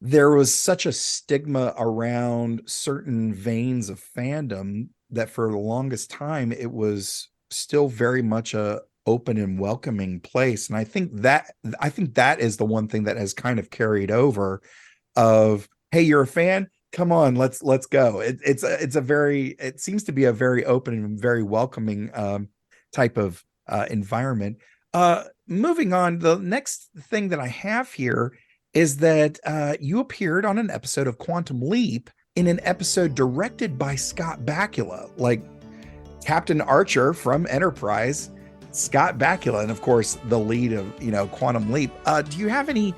there was such a stigma around certain veins of fandom that for the longest time it was still very much a open and welcoming place. And I think that is the one thing that has kind of carried over of, "Hey, you're a fan? Come on, let's go." It seems to be a very open and very welcoming type of environment. Moving on, the next thing that I have here is that you appeared on an episode of Quantum Leap in an episode directed by Scott Bakula, like Captain Archer from Enterprise, Scott Bakula, and of course the lead of Quantum Leap. Do you have any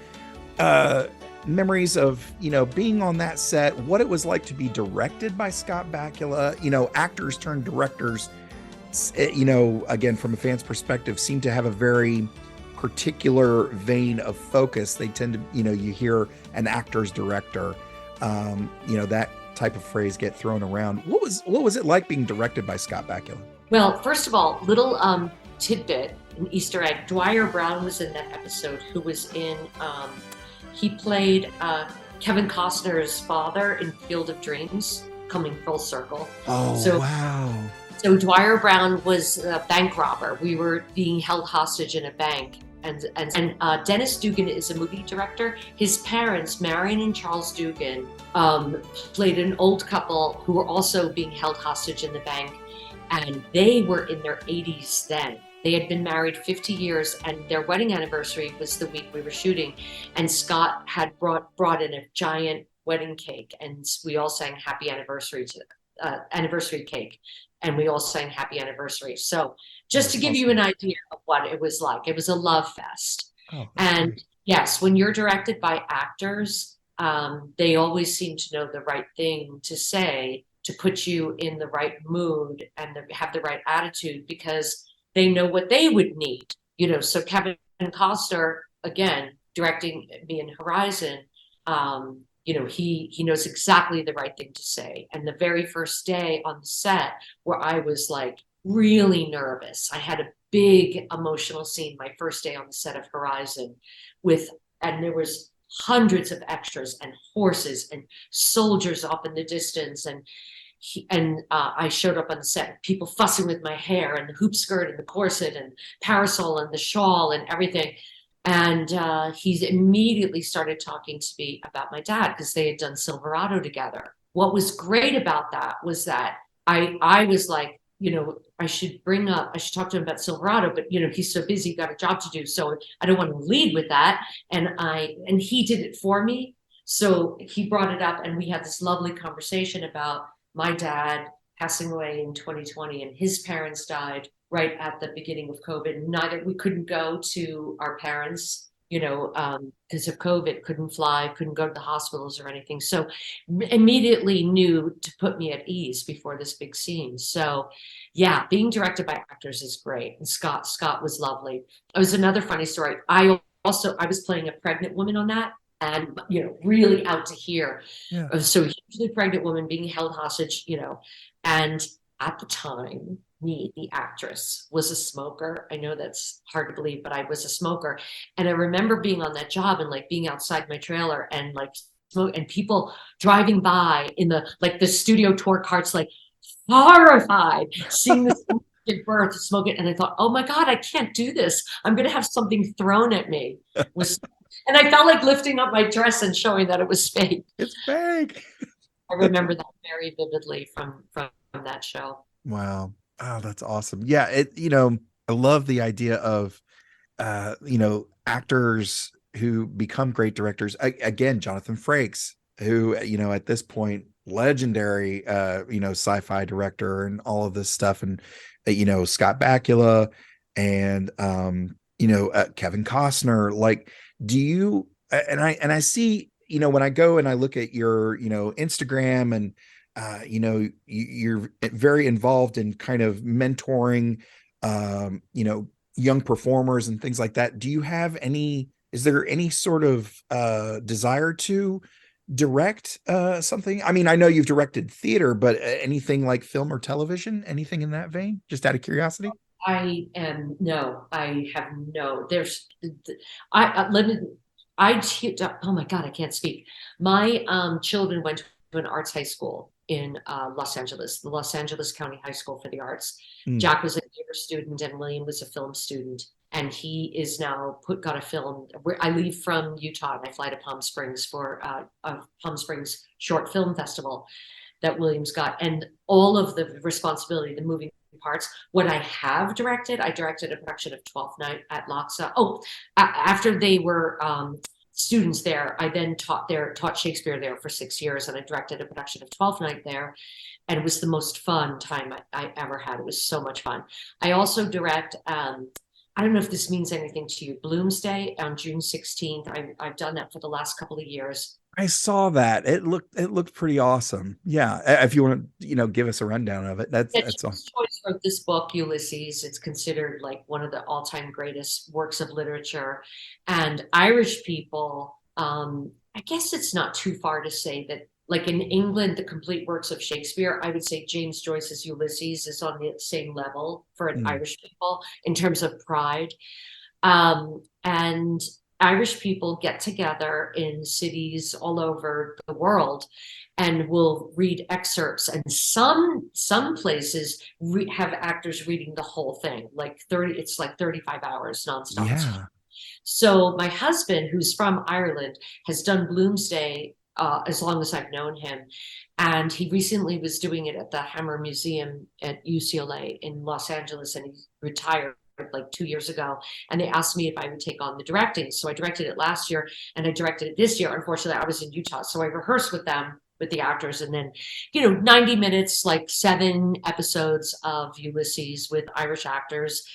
memories of being on that set, what it was like to be directed by Scott Bakula? Actors turned directors, again, from a fan's perspective, seem to have a very particular vein of focus. They tend to, you hear an actor's director, that type of phrase get thrown around. What was it like being directed by Scott Bakula? Well, first of all, little tidbit, an Easter egg. Dwyer Brown was in that episode, who was in, he played Kevin Costner's father in Field of Dreams, coming full circle. Oh, wow. So Dwyer Brown was a bank robber. We were being held hostage in a bank. And Dennis Dugan is a movie director. His parents, Marion and Charles Dugan, played an old couple who were also being held hostage in the bank. And they were in their 80s then. They had been married 50 years, and their wedding anniversary was the week we were shooting. And Scott had brought in a giant wedding cake, and we all sang happy anniversary to anniversary cake. And we all sang happy anniversary. So just to give you an idea of what it was like, it was a love fest. And great. Yes, when you're directed by actors, they always seem to know the right thing to say to put you in the right mood and have the right attitude, because they know what they would need. So Kevin Costner, again, directing me in Horizon, he knows exactly the right thing to say. And the very first day on the set, where I was like really nervous, I had a big emotional scene my first day on the set of Horizon and there was hundreds of extras and horses and soldiers off in the distance. And I showed up on the set, people fussing with my hair and the hoop skirt and the corset and parasol and the shawl and everything. And he's immediately started talking to me about my dad because they had done Silverado together. What was great about that was that I was like, I should talk to him about Silverado, but he's so busy, got a job to do. So I don't want to lead with that. And he did it for me. So he brought it up and we had this lovely conversation about my dad passing away in 2020 and his parents died right at the beginning of COVID. We couldn't go to our parents, because of COVID, couldn't fly, couldn't go to the hospitals or anything. So immediately knew to put me at ease before this big scene. So yeah, being directed by actors is great. And Scott was lovely. It was another funny story. I was playing a pregnant woman on that. And really out to here. Yeah. So hugely pregnant woman being held hostage, and at the time, me, the actress, was a smoker. I know that's hard to believe, but I was a smoker. And I remember being on that job and like being outside my trailer and like smoke and people driving by in the studio tour carts, like horrified, seeing this give birth, smoking. And I thought, oh my God, I can't do this. I'm going to have something thrown at me. And I felt like lifting up my dress and showing that it was fake. It's fake. I remember that very vividly from that show. Wow. Oh, that's awesome. Yeah. I love the idea of, actors who become great directors. Again, Jonathan Frakes, who, at this point, legendary, sci-fi director and all of this stuff. And, Scott Bakula and, Kevin Costner, like, do you, and I see, when I go and I look at your, Instagram and, you're very involved in kind of mentoring, young performers and things like that. Do you have is there any sort of desire to direct something? I mean, I know you've directed theater, but anything like film or television, anything in that vein, just out of curiosity? I have no, oh my God, I can't speak. My children went to an arts high school in Los Angeles, the Los Angeles County High School for the Arts. Jack was a theater student and William was a film student. And he is now got a film. I leave from Utah and I fly to Palm Springs for a Palm Springs short film festival that Williams got. And all of the responsibility, the moving parts. What I have directed, I directed a production of Twelfth Night at Loxa. After they were students there, I then taught Shakespeare there for 6 years, and I directed a production of Twelfth Night there, and it was the most fun time I ever had. It was so much fun. I also direct. I don't know if this means anything to you. Bloomsday on June 16th. I've done that for the last couple of years. I saw that. It looked pretty awesome. Yeah. If you want to, give us a rundown of it. That's awesome. Choice for this book, Ulysses. It's considered like one of the all-time greatest works of literature. And Irish people, I guess it's not too far to say that, like in England, the complete works of Shakespeare, I would say James Joyce's Ulysses is on the same level for an Irish people in terms of pride. And Irish people get together in cities all over the world and will read excerpts. And some places have actors reading the whole thing, it's like 35 hours nonstop. Yeah. So my husband, who's from Ireland, has done Bloomsday as long as I've known him. And he recently was doing it at the Hammer Museum at UCLA in Los Angeles, and he retired like 2 years ago, and they asked me if I would take on the directing. So I directed it last year and I directed it this year. Unfortunately, I was in Utah, so I rehearsed with them, with the actors, and then 90 minutes, like 7 episodes of Ulysses with Irish actors.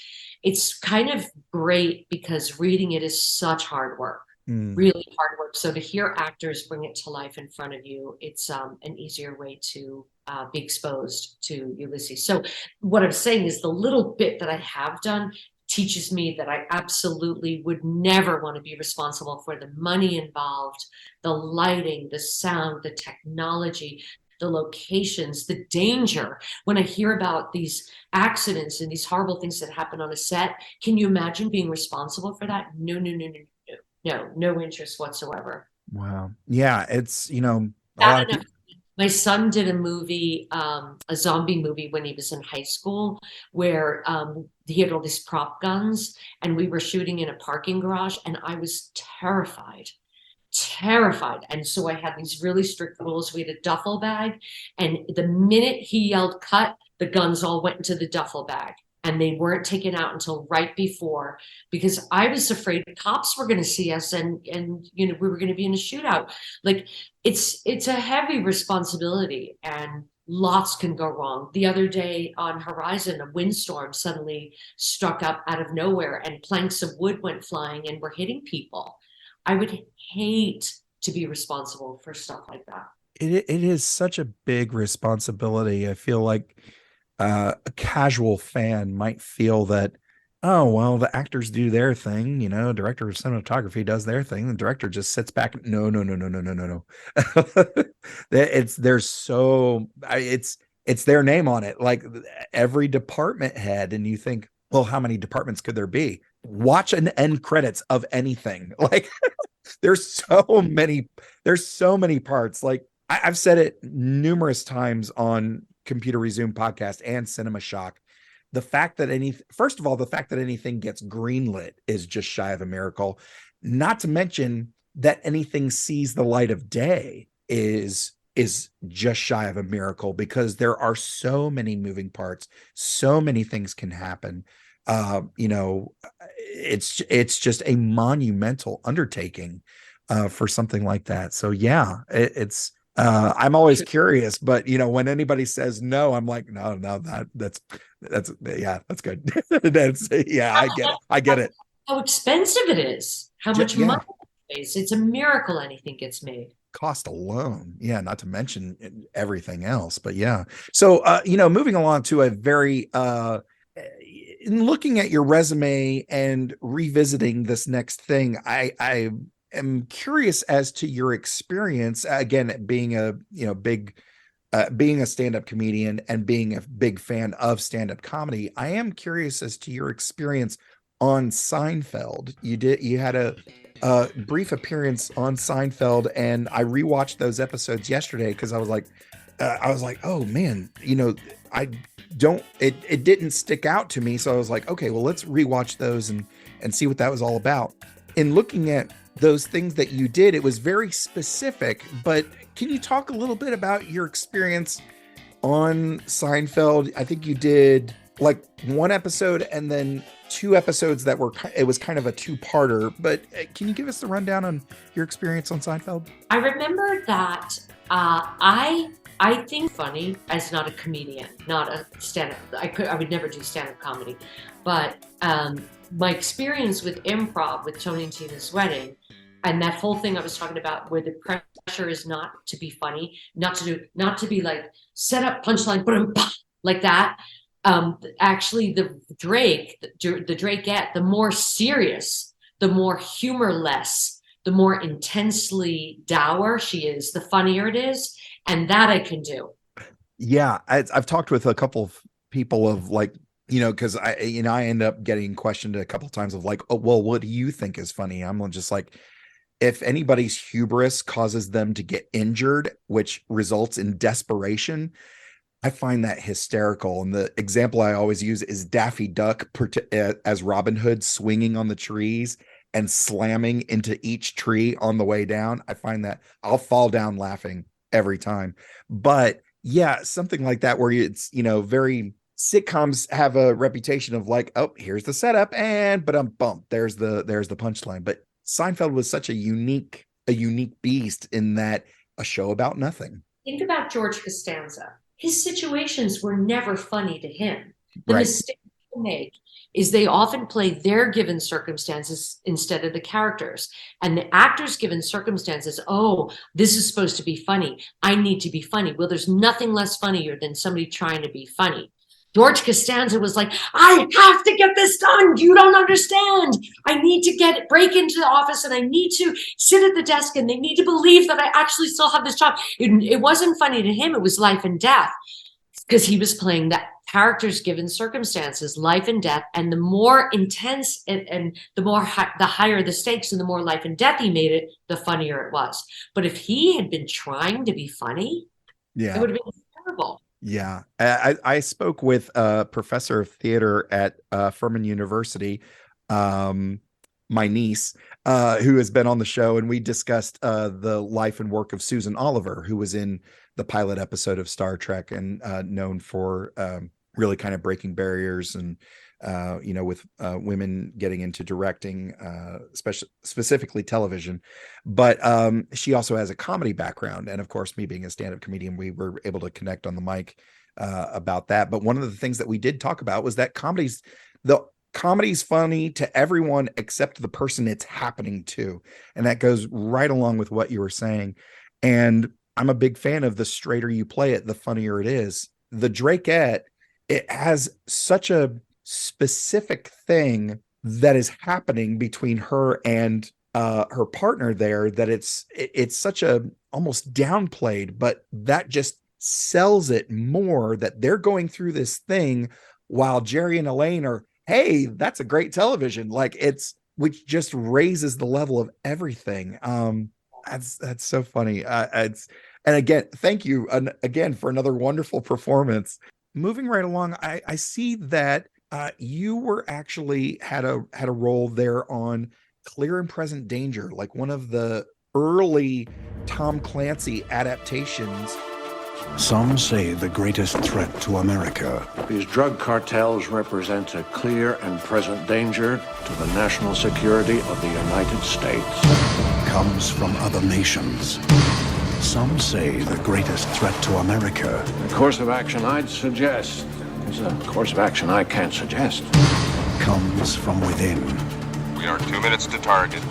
It's kind of great because reading it is such hard work, really hard work. So to hear actors bring it to life in front of you, it's an easier way to be exposed to Ulysses. So what I'm saying is the little bit that I have done teaches me that I absolutely would never want to be responsible for the money involved, the lighting, the sound, the technology, the locations, the danger. When I hear about these accidents and these horrible things that happen on a set, can you imagine being responsible for that? No interest whatsoever. Wow. Yeah. It's, Bad enough My son did a movie, a zombie movie when he was in high school, where he had all these prop guns, and we were shooting in a parking garage, and I was terrified. And so I had these really strict rules. We had a duffel bag, and the minute he yelled cut, the guns all went into the duffel bag. And they weren't taken out until right before, because I was afraid the cops were going to see us, and we were going to be in a shootout. Like it's a heavy responsibility, and lots can go wrong. The other day on Horizon, a windstorm suddenly struck up out of nowhere, and planks of wood went flying and were hitting people. I would hate to be responsible for stuff like that. It is such a big responsibility. I feel like a casual fan might feel that, oh, well, the actors do their thing, director of cinematography does their thing. The director just sits back. No. It's their name on it. Like every department head. And you think, well, how many departments could there be? Watch an end credits of anything. Like there's so many parts. Like I've said it numerous times on Computer Resume podcast and Cinema Shock. The fact that anything gets greenlit is just shy of a miracle. Not to mention that anything sees the light of day is just shy of a miracle, because there are so many moving parts, so many things can happen. It's just a monumental undertaking for something like that. So yeah, I'm always curious, but when anybody says no, I'm like, no, that's good. I get it. How expensive it is, how much money it is. It's a miracle anything gets made. Cost alone, not to mention everything else. But yeah, so moving along to a very in looking at your resume and revisiting this next thing, I am curious as to your experience, again, being a being a stand-up comedian and being a big fan of stand-up comedy. I am curious as to your experience on Seinfeld. You had a brief appearance on Seinfeld, and I rewatched those episodes yesterday because I was like, oh man, it didn't stick out to me. So I was like, okay, well, let's rewatch those and see what that was all about. In looking at those things that you did, it was very specific, but can you talk a little bit about your experience on Seinfeld? I think you did like one episode and then two episodes it was kind of a two-parter, but can you give us the rundown on your experience on Seinfeld? I remember that I think funny as not a comedian, not a stand-up. I would never do stand-up comedy, but my experience with improv with Tony and Tina's wedding, and that whole thing I was talking about, where the pressure is not to be funny, not to be like set up punchline, like that. Actually, the Drakette, the more serious, the more humorless, the more intensely dour she is, the funnier it is, and that I can do. Yeah, I've talked with a couple of people of like, because I end up getting questioned a couple of times of like, oh, well, what do you think is funny? I'm just like, if anybody's hubris causes them to get injured, which results in desperation, I find that hysterical. And the example I always use is Daffy Duck as Robin Hood swinging on the trees and slamming into each tree on the way down. I find that I'll fall down laughing every time. But yeah, something like that where it's, very sitcoms have a reputation of like, oh, here's the setup and bump. There's the punchline. But Seinfeld was such a unique beast in that a show about nothing. Think about George Costanza. His situations were never funny to him. The Right. mistake they make is they often play their given circumstances instead of the characters. And the actors' given circumstances, oh, this is supposed to be funny. I need to be funny. Well, there's nothing less funnier than somebody trying to be funny. George Costanza was like, I have to get this done. You don't understand. I need to break into the office and I need to sit at the desk and they need to believe that I actually still have this job. It wasn't funny to him. It was life and death because he was playing that character's given circumstances, life and death. And the more intense and the more the higher the stakes and the more life and death he made it, the funnier it was. But if he had been trying to be funny, Yeah. It would have been terrible. Yeah. I spoke with a professor of theater at Furman University, my niece, who has been on the show, and we discussed the life and work of Susan Oliver, who was in the pilot episode of Star Trek and known for really kind of breaking barriers and with women getting into directing, specifically television. But she also has a comedy background. And of course, me being a stand-up comedian, we were able to connect on the mic about that. But one of the things that we did talk about was that the comedy's funny to everyone except the person it's happening to. And that goes right along with what you were saying. And I'm a big fan of the straighter you play it, the funnier it is. The Drakette, it has such a specific thing that is happening between her and her partner there that it's such a almost downplayed, but that just sells it more that they're going through this thing while Jerry and Elaine are, hey, that's a great television. Like which just raises the level of everything. That's so funny. And again, thank you again for another wonderful performance. Moving right along, I see that you were actually had a role there on Clear and Present Danger, like one of the early Tom Clancy adaptations. Some say the greatest threat to America. These drug cartels represent a clear and present danger to the national security of the United States. Comes from other nations. Some say the greatest threat to America. The course of action I'd suggest is a course of action I can't suggest. Comes from within. We are 2 minutes to target.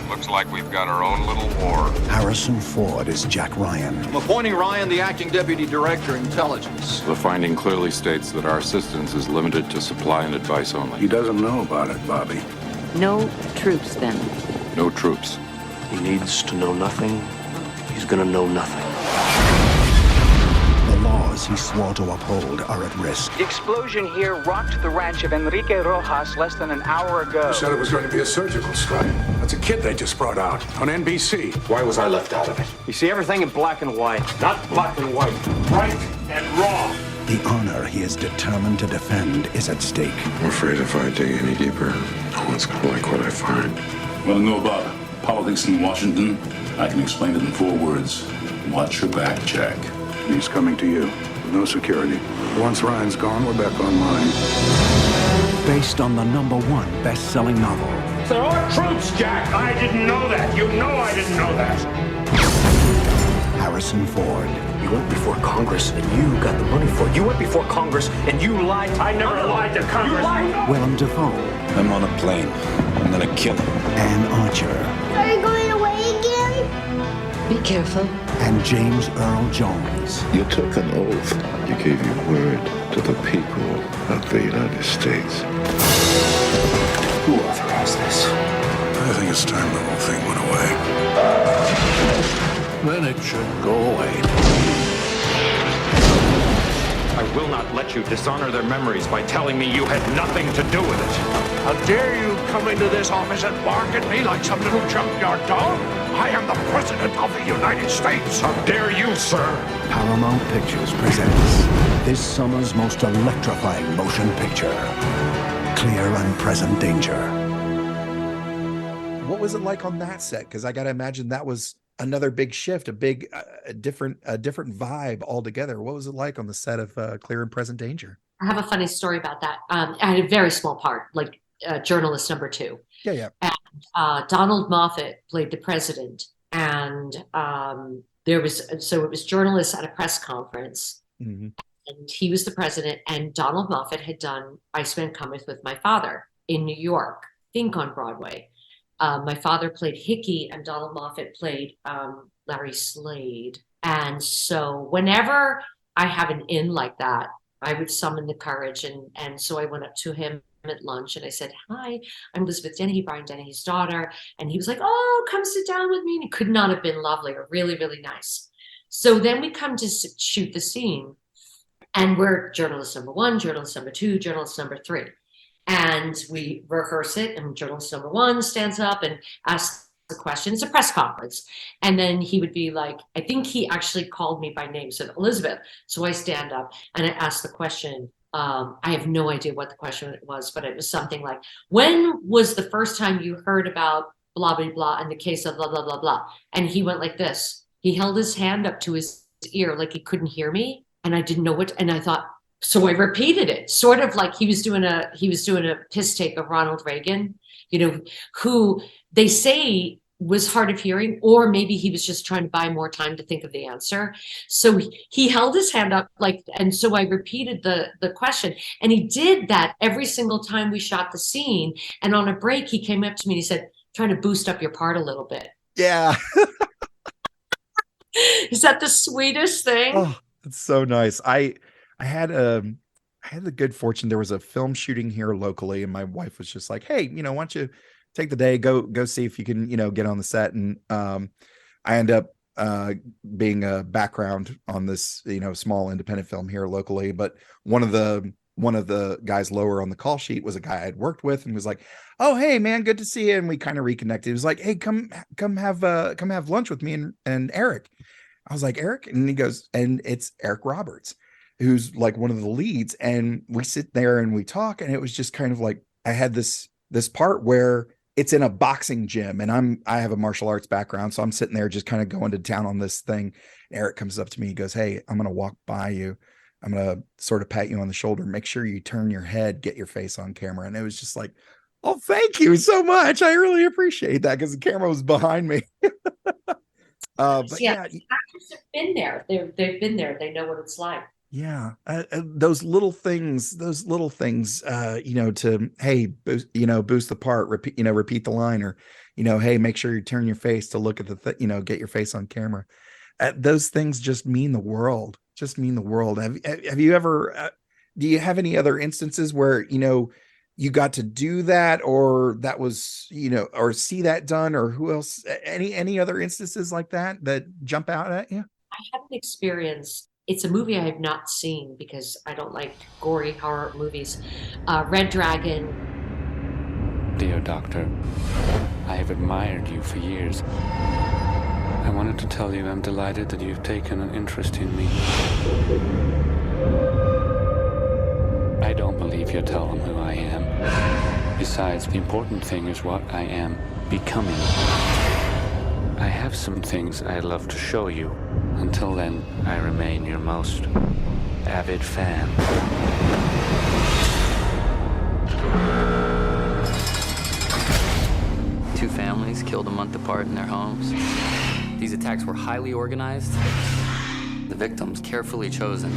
Looks like we've got our own little war. Harrison Ford is Jack Ryan. I'm appointing Ryan the acting deputy director, intelligence. The finding clearly states that our assistance is limited to supply and advice only. He doesn't know about it, Bobby. No troops, then? No troops. He needs to know nothing. He's gonna know nothing. The laws he swore to uphold are at risk. The explosion here rocked the ranch of Enrique Rojas less than an hour ago. You said it was going to be a surgical strike. That's a kid they just brought out on NBC. Why was I left out of it? You see everything in black and white. Not black and white. Right and wrong. The honor he is determined to defend is at stake. I'm afraid if I dig any deeper, no one's gonna like what I find. Want to know about politics in Washington? I can explain it in 4 words. Watch your back, Jack. He's coming to you. No security. Once Ryan's gone, we're back online. Based on the #1 best-selling novel. There are troops, Jack. I didn't know that. You know I didn't know that. Harrison Ford. You went before Congress and you got the money for it. You went before Congress and you lied. I never lied to Congress. You lied. Willem Dafoe. I'm on a plane. I'm gonna kill him. Anne Archer. Are you going away again? Be careful. And James Earl Jones. You took an oath. You gave your word to the people of the United States. Who authorized this? I think it's time the whole thing went away. Then it should go away. I will not let you dishonor their memories by telling me you had nothing to do with it. How dare you come into this office and bark at me like some little junkyard dog? I am the President of the United States. How dare you, sir? Paramount Pictures presents this summer's most electrifying motion picture, Clear and Present Danger. What was it like on that set? Because I got to imagine that was another big shift, a big, different vibe altogether. What was it like on the set of Clear and Present Danger? I have a funny story about that. I had a very small part, like journalist number 2. Yeah. And Donald Moffat played the president, and it was journalists at a press conference, and he was the president. And Donald Moffat had done Iceman Cometh with My Father in New York, I think on Broadway. My father played Hickey, and Donald Moffat played Larry Slade. And so whenever I have an in like that, I would summon the courage. And so I went up to him at lunch and I said, "Hi, I'm Elizabeth Dennehy, Brian Dennehy's daughter." And he was like, "Oh, come sit down with me." And it could not have been lovelier, really, really nice. So then we come to shoot the scene, and we're journalist number 1, journalist number 2, journalist number 3. And we rehearse it, and journalist number 1 stands up and asks the question. It's a press conference. And then he would be like, I think he actually called me by name, said Elizabeth. So I stand up and I ask the question. I have no idea what the question was, but it was something like, when was the first time you heard about blah, blah, blah in the case of blah, blah, blah, blah? And he went like this. He held his hand up to his ear like he couldn't hear me. And I didn't know what, and I thought, so I repeated it, sort of like he was doing a piss take of Ronald Reagan, who they say was hard of hearing, or maybe he was just trying to buy more time to think of the answer. So he held his hand up and so I repeated the question, and he did that every single time we shot the scene. And on a break, he came up to me and he said, trying to boost up your part a little bit. Yeah. Is that the sweetest thing? Oh, it's so nice. I had the good fortune. There was a film shooting here locally, and my wife was just like, hey, why don't you take the day, go see if you can, get on the set. And I end up being a background on this, small independent film here locally. But one of the guys lower on the call sheet was a guy I'd worked with, and was like, oh, hey man, good to see you. And we kind of reconnected. He was like, hey, come have lunch with me and Eric. I was like, Eric? And he goes, and it's Eric Roberts, who's like one of the leads. And we sit there and we talk, and it was just kind of like, I had this part where it's in a boxing gym, and I have a martial arts background. So I'm sitting there just kind of going to town on this thing. Eric comes up to me, he goes, hey, I'm going to walk by you. I'm going to sort of pat you on the shoulder. Make sure you turn your head, get your face on camera. And it was just like, oh, thank you so much. I really appreciate that, because the camera was behind me. But yeah, actors have been there. They've been there. They know what it's like. Yeah, those little things, to, hey, boost the part, repeat the line, or, hey, make sure you turn your face to look at the, get your face on camera. Those things just mean the world. Have you ever, do you have any other instances where, you got to do that, or that was, or see that done, or who else, any other instances like that jump out at you? I had an experience. It's a movie I have not seen because I don't like gory horror movies. Red Dragon. Dear Doctor, I have admired you for years. I wanted to tell you I'm delighted that you've taken an interest in me. I don't believe you'll tell them who I am. Besides, the important thing is what I am becoming. I have some things I'd love to show you. Until then, I remain your most avid fan. Two families killed a month apart in their homes. These attacks were highly organized. The victims carefully chosen.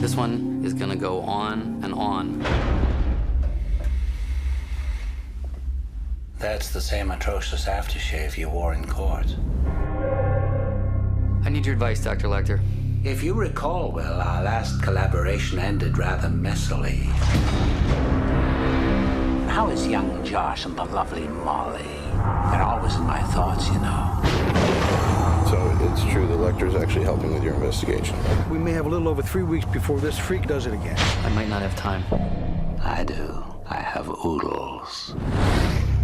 This one is gonna go on and on. That's the same atrocious aftershave you wore in court. I need your advice, Dr. Lecter. If you recall well, our last collaboration ended rather messily. How is young Josh and the lovely Molly? They're always in my thoughts, So it's true that Lecter's actually helping with your investigation. We may have a little over 3 weeks before this freak does it again. I might not have time. I do. I have oodles.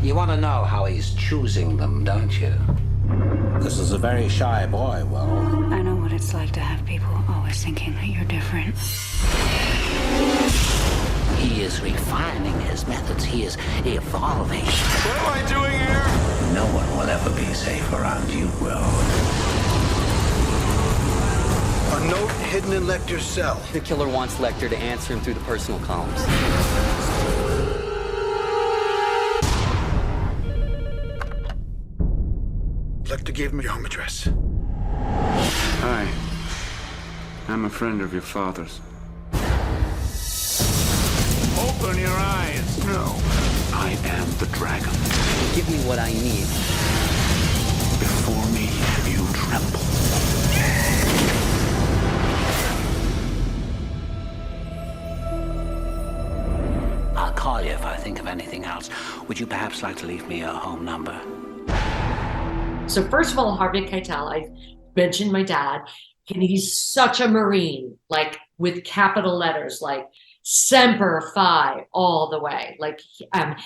You want to know how he's choosing them, don't you? This is a very shy boy, well. I know what it's like to have people always thinking that you're different. He is refining his methods. He is evolving. What am I doing here? No one will ever be safe around you, Will. A note hidden in Lecter's cell. The killer wants Lecter to answer him through the personal columns. Lecter gave me your home address. Hi. I'm a friend of your father's. Open your eyes. No. I am the dragon. Give me what I need. Before me, you tremble. I'll call you if I think of anything else. Would you perhaps like to leave me a home number? So first of all, Harvey Keitel, I mentioned my dad, and he's such a Marine, like with capital letters, like Semper Fi all the way. Like,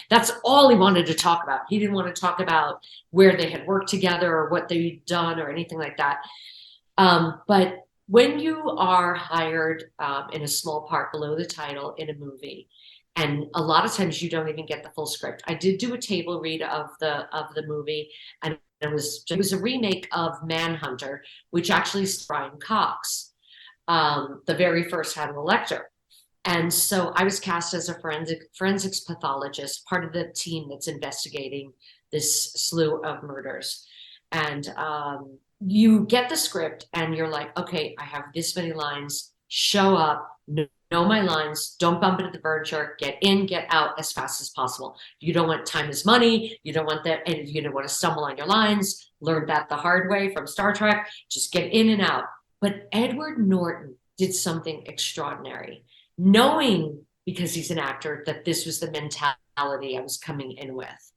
that's all he wanted to talk about. He didn't want to talk about where they had worked together or what they'd done or anything like that. But when you are hired in a small part below the title in a movie, and a lot of times you don't even get the full script. I did do a table read of the movie, and it was a remake of Manhunter, which actually is Brian Cox, the very first Hannibal Lecter. And so I was cast as a forensics pathologist, part of the team that's investigating this slew of murders. And you get the script and you're like, okay, I have this many lines, show up, know my lines, don't bump into the furniture, get in, get out as fast as possible. You don't want time is money, you don't want that, and you don't want to stumble on your lines. Learned that the hard way from Star Trek, just get in and out. But Edward Norton did something extraordinary, knowing, because he's an actor, that this was the mentality I was coming in with.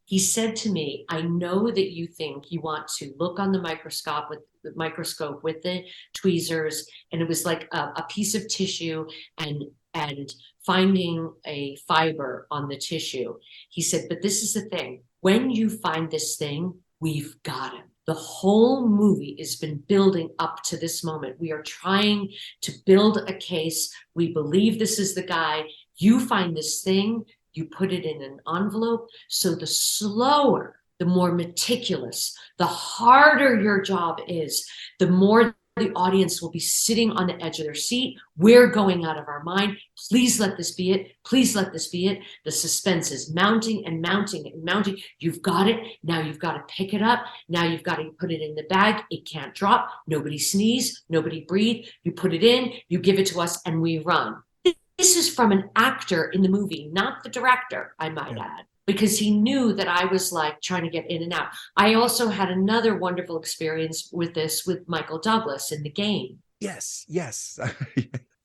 He said to me, I know that you think you want to look on the microscope with the tweezers, and it was like a piece of tissue and finding a fiber on the tissue. He said, but this is the thing. When you find this thing, we've got him. The whole movie has been building up to this moment. We are trying to build a case. We believe this is the guy. You find this thing, you put it in an envelope. So the slower, the more meticulous, the harder your job is, the more the audience will be sitting on the edge of their seat. We're going out of our mind. Please let this be it. Please let this be it. The suspense is mounting and mounting and mounting. You've got it. Now you've got to pick it up. Now you've got to put it in the bag. It can't drop. Nobody sneeze. Nobody breathe. You put it in. You give it to us, and we run. This is from an actor in the movie, not the director, I might add, because he knew that I was like trying to get in and out. I also had another wonderful experience with this with Michael Douglas in The Game. Yes.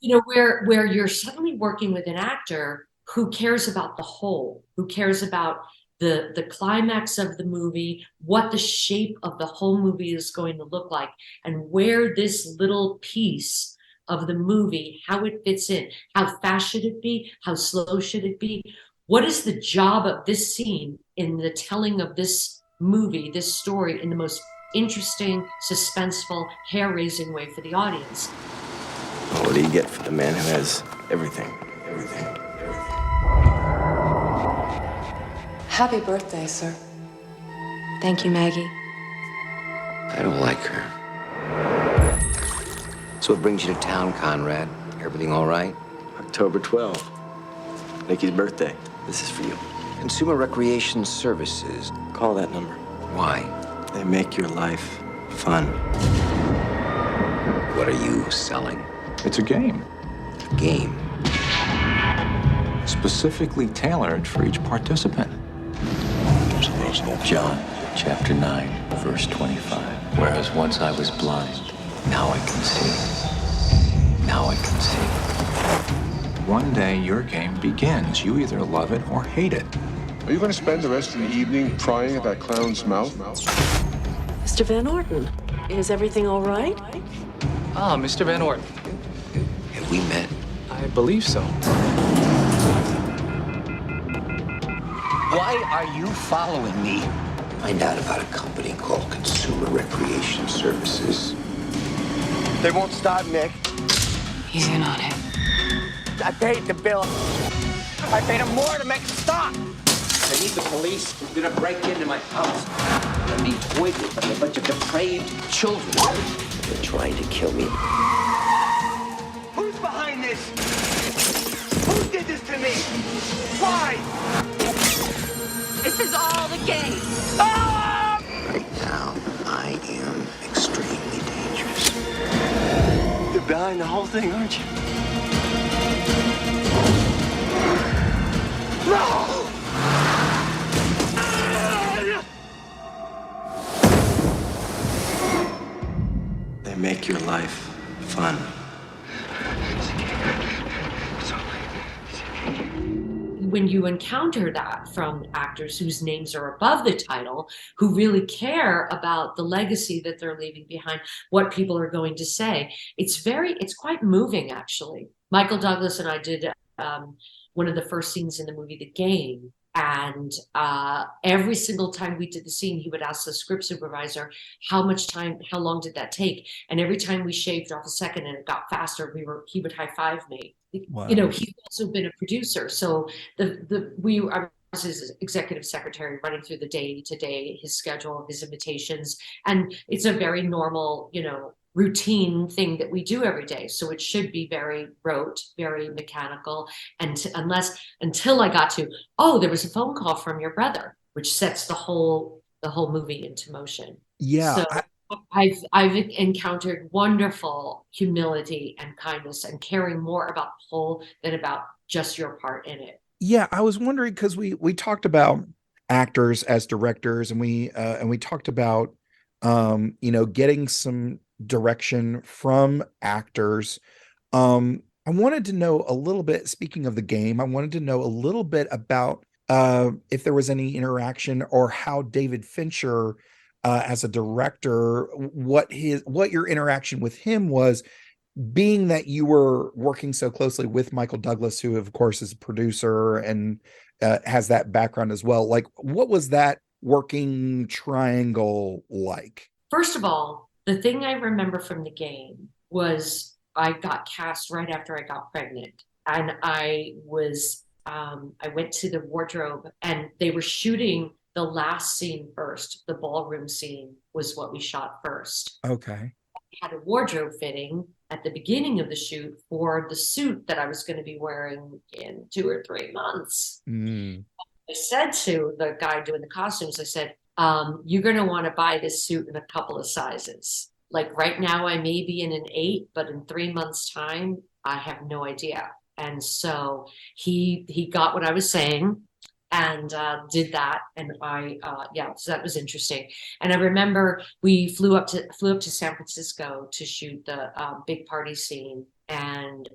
You know, where you're suddenly working with an actor who cares about the whole, who cares about the climax of the movie, what the shape of the whole movie is going to look like, and where this little piece of the movie, how it fits in, how fast should it be, how slow should it be, what is the job of this scene in the telling of this movie, this story, in the most interesting, suspenseful, hair-raising way for the audience. What do you get for the man who has everything? Happy birthday, sir. Thank you, Maggie. I don't like her. So what brings you to town, Conrad? Everything all right? October 12th. Nikki's birthday. This is for you. Consumer Recreation Services. Call that number. Why? They make your life fun. What are you selling? It's a game. A game? Specifically tailored for each participant. John, chapter 9, verse 25. Whereas once I was blind, now I can see. Now I can see. One day, your game begins. You either love it or hate it. Are you going to spend the rest of the evening prying at that clown's mouth? Mr. Van Orton, is everything all right? Ah, Mr. Van Orton. Have we met? I believe so. Why are you following me? Find out about a company called Consumer Recreation Services. They won't stop, Nick. He's in on it. I paid the bill. I paid him more to make it stop. I need the police. They're gonna break into my house. I need voided by a bunch of depraved children. They're trying to kill me. Who's behind this? Who did this to me? Why? This is all the game. Ah! Right now, I am extremely dangerous. You're behind the whole thing, aren't you? No! They make your life fun. When you encounter that from actors whose names are above the title, who really care about the legacy that they're leaving behind, what people are going to say, it's quite moving, actually. Michael Douglas and I did one of the first scenes in the movie, The Game. And every single time we did the scene, he would ask the script supervisor, how long did that take? And every time we shaved off a second and it got faster, he would high five me. Wow. You know, he's also been a producer. So I was his executive secretary, running through the day to day, his schedule, his invitations. And it's a very normal, routine thing that we do every day. So it should be very rote, very mechanical. And until I got to, oh, there was a phone call from your brother, which sets the whole movie into motion. Yeah. So I've encountered wonderful humility and kindness and caring more about the whole than about just your part in it. Yeah, I was wondering because we talked about actors as directors, and we talked about getting some direction from actors. I wanted to know a little bit. Speaking of The Game, I wanted to know a little bit about if there was any interaction or how David Fincher, as a director, what your interaction with him was, being that you were working so closely with Michael Douglas, who of course is a producer and has that background as well. Like, what was that working triangle like? First of all, the thing I remember from The Game was I got cast right after I got pregnant, and I went to the wardrobe, and they were shooting the last scene first. The ballroom scene was what we shot first. Okay. Had a wardrobe fitting at the beginning of the shoot for the suit that I was going to be wearing in 2 or 3 months. I said to the guy doing the costumes, I said, you're going to want to buy this suit in a couple of sizes. Like right now I may be in an 8, but in 3 months time, I have no idea. And so he got what I was saying and did that. And so that was interesting. And I remember we flew up to San Francisco to shoot the big party scene. And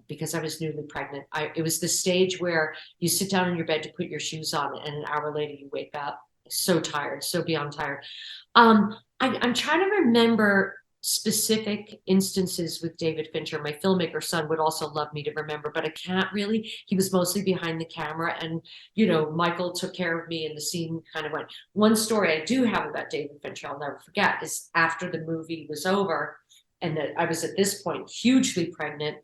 because I was newly pregnant, it was the stage where you sit down in your bed to put your shoes on, and an hour later you wake up so tired, so beyond tired. I'm trying to remember specific instances with David Fincher. My filmmaker son would also love me to remember, but I can't really. He was mostly behind the camera, and Michael took care of me, and the scene kind of went. One story I do have about David Fincher I'll never forget is after the movie was over, and that I was at this point hugely pregnant.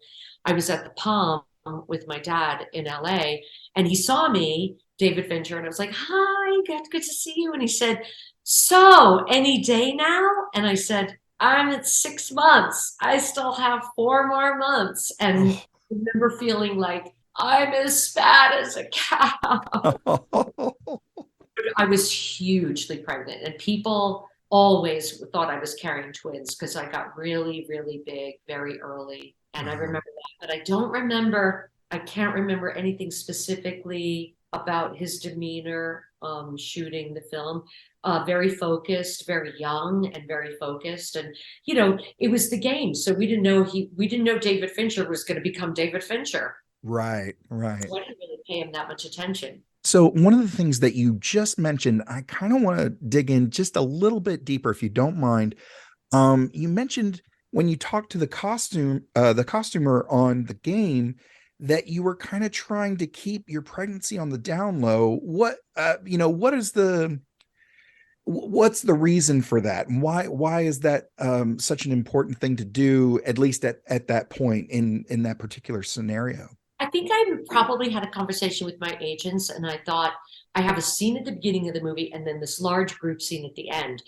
I was at the Palm with my dad in LA, and he saw me, David Fincher, and I was like, "Hi, good to see you." And he said, "So, any day now?" And I said, "I'm at 6 months. I still have 4 more months." And I remember feeling like I'm as fat as a cow. I was hugely pregnant, and people always thought I was carrying twins because I got really, really big very early. And I remember that, but I can't remember anything specifically about his demeanor shooting the film. Very focused, very young, and very focused. And it was The Game, so we didn't know David Fincher was going to become David Fincher. Right. So I didn't really pay him that much attention. So one of the things that you just mentioned, I kind of want to dig in just a little bit deeper, if you don't mind. You mentioned when you talked to the costumer on The Game, that you were kind of trying to keep your pregnancy on the down low. What's the reason for that? And why is that such an important thing to do, at least at that point in that particular scenario? I think I probably had a conversation with my agents, and I thought, I have a scene at the beginning of the movie and then this large group scene at the end.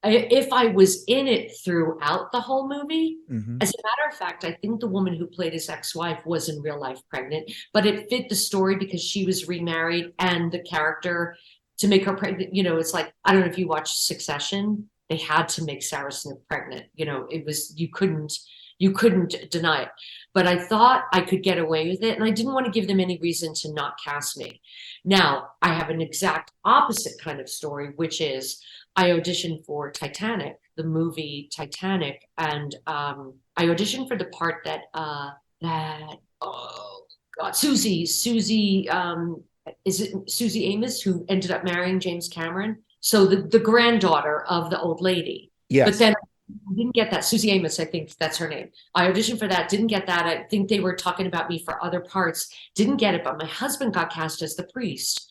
If I was in it throughout the whole movie, as a matter of fact, I think the woman who played his ex-wife was in real life pregnant, but it fit the story because she was remarried, and the character, to make her pregnant, it's like, I don't know if you watch Succession, they had to make Sarah Snook pregnant. It was, you couldn't deny it. But I thought I could get away with it, and I didn't want to give them any reason to not cast me. Now, I have an exact opposite kind of story, which is I auditioned for Titanic, the movie Titanic, and I auditioned for the part Susie, is it Susie Amos, who ended up marrying James Cameron? So the granddaughter of the old lady. Yes. But then didn't get that. Susie Amos, I think that's her name. I auditioned for that, didn't get that. I think they were talking about me for other parts, didn't get it, but my husband got cast as the priest.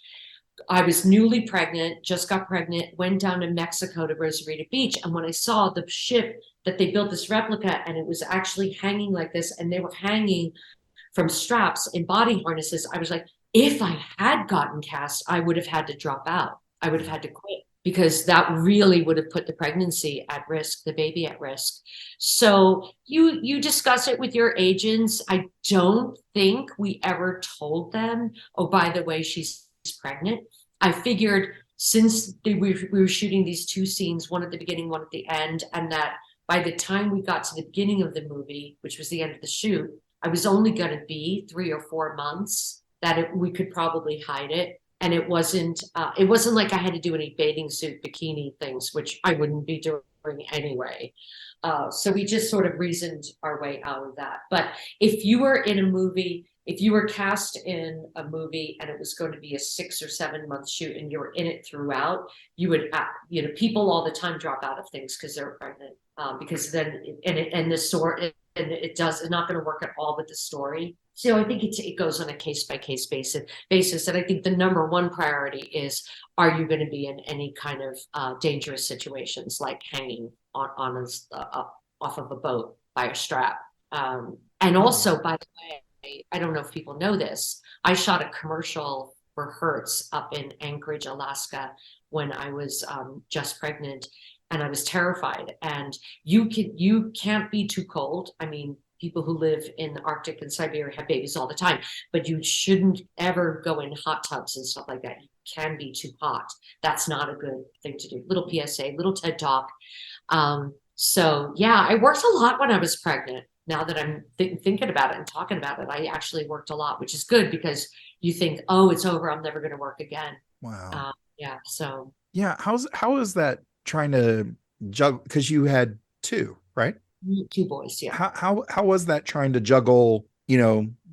I was newly pregnant, just got pregnant, went down to Mexico to Rosarito Beach. And when I saw the ship that they built this replica and it was actually hanging like this, and they were hanging from straps in body harnesses, I was like, if I had gotten cast, I would have had to drop out. I would have had to quit, because that really would have put the pregnancy at risk, the baby at risk. So you discuss it with your agents. I don't think we ever told them, oh, by the way, she's pregnant. I figured since we were shooting these 2 scenes, one at the beginning, one at the end, and that by the time we got to the beginning of the movie, which was the end of the shoot, I was only going to be 3 or 4 months, that we could probably hide it. And it wasn't like I had to do any bathing suit bikini things, which I wouldn't be doing anyway. So we just sort of reasoned our way out of that. But if you were in a movie, if you were cast in a movie and it was going to be a 6 or 7 month shoot and you were in it throughout, you would, people all the time drop out of things because they're pregnant, because then, it's not going to work at all with the story. So I think it goes on a case by case basis. And I think the number one priority is, are you going to be in any kind of dangerous situations, like hanging on off of a boat by a strap? And also, by the way, I don't know if people know this, I shot a commercial for Hertz up in Anchorage, Alaska, when I was just pregnant, and I was terrified. And you can't be too cold. I mean, people who live in the Arctic and Siberia have babies all the time, but you shouldn't ever go in hot tubs and stuff like that. You can be too hot. That's not a good thing to do. Little PSA, little TED Talk. So yeah, I worked a lot when I was pregnant. Now that I'm thinking about it and talking about it, I actually worked a lot, which is good, because you think, oh, it's over, I'm never going to work again. Wow. Yeah. So yeah, how is that trying to juggle, because you had 2, right? 2 boys. Yeah. How was that trying to juggle,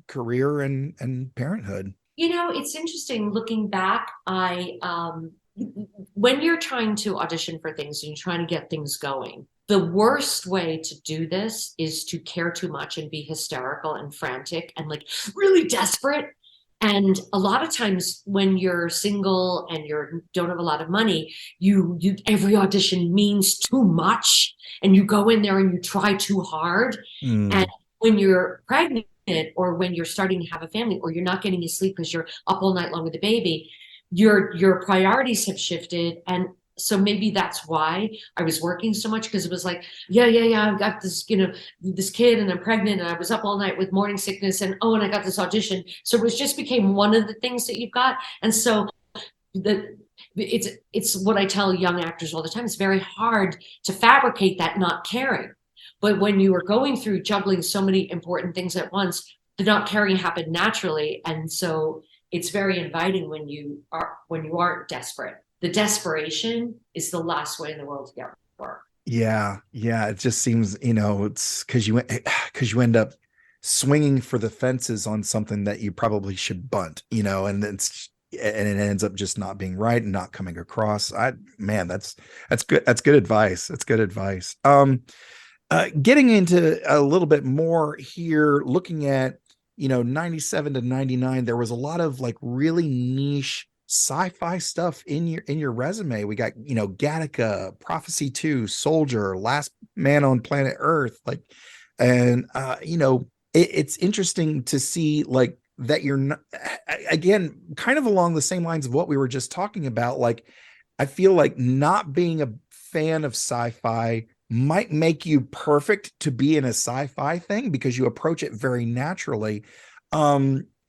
career and parenthood? It's interesting looking back. When you're trying to audition for things and you're trying to get things going, the worst way to do this is to care too much and be hysterical and frantic and like really desperate. And a lot of times when you're single and you don't have a lot of money, you every audition means too much, and you go in there and you try too hard. And when you're pregnant, or when you're starting to have a family, or you're not getting to sleep because you're up all night long with the baby, your priorities have shifted. And so maybe that's why I was working so much, because it was like, yeah, I've got this, this kid, and I'm pregnant, and I was up all night with morning sickness, and and I got this audition. So it just became one of the things that you've got. And so it's what I tell young actors all the time. It's very hard to fabricate that not caring. But when you are going through juggling so many important things at once, the not caring happened naturally. And so it's very inviting when you aren't desperate. The desperation is the last way in the world to get work. Yeah. It just seems, it's because you end up swinging for the fences on something that you probably should bunt, and it ends up just not being right and not coming across. That's good. That's good advice. That's good advice. Getting into a little bit more here, looking at, 97 to 99, there was a lot of like really niche sci-fi stuff in your resume. We got, Gattaca, Prophecy 2, Soldier, Last Man on Planet Earth, it's interesting to see like that you're not, again, kind of along the same lines of what we were just talking about. Like, I feel like not being a fan of sci-fi might make you perfect to be in a sci-fi thing, because you approach it very naturally.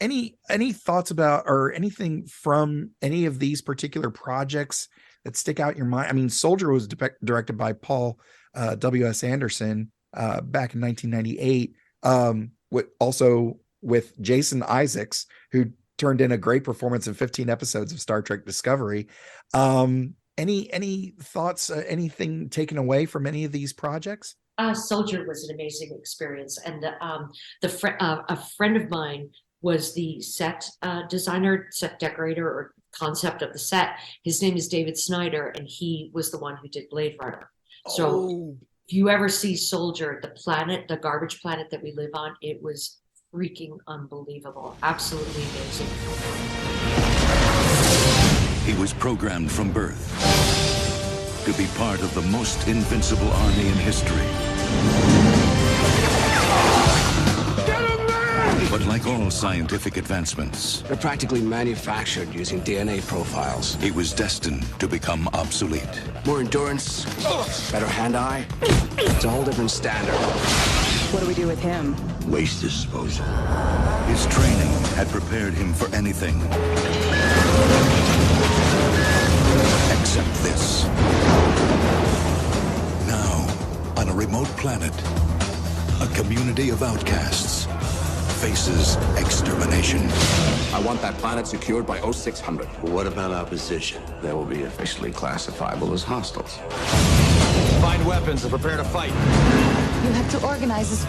Any thoughts about, or anything from any of these particular projects that stick out in your mind? I mean, Soldier was directed by Paul W.S. Anderson back in 1998, also with Jason Isaacs, who turned in a great performance in 15 episodes of Star Trek Discovery. Any thoughts, anything taken away from any of these projects? Soldier was an amazing experience. And a friend of mine was the set designer, set decorator, or concept of the set. His name is David Snyder, and he was the one who did Blade Runner. So If you ever see Soldier, the planet, the garbage planet that we live on, it was freaking unbelievable. Absolutely amazing. He was programmed from birth to be part of the most invincible army in history. But like all scientific advancements, They're practically manufactured using DNA profiles. he was destined to become obsolete. More endurance, better hand-eye. It's a whole different standard. What do we do with him? Waste disposal. His training had prepared him for anything except this. Now, on a remote planet, a community of outcasts faces extermination. I want that planet secured by 0600. What about opposition? They will be officially classifiable as hostiles. Find weapons and prepare to fight. You have to organize this.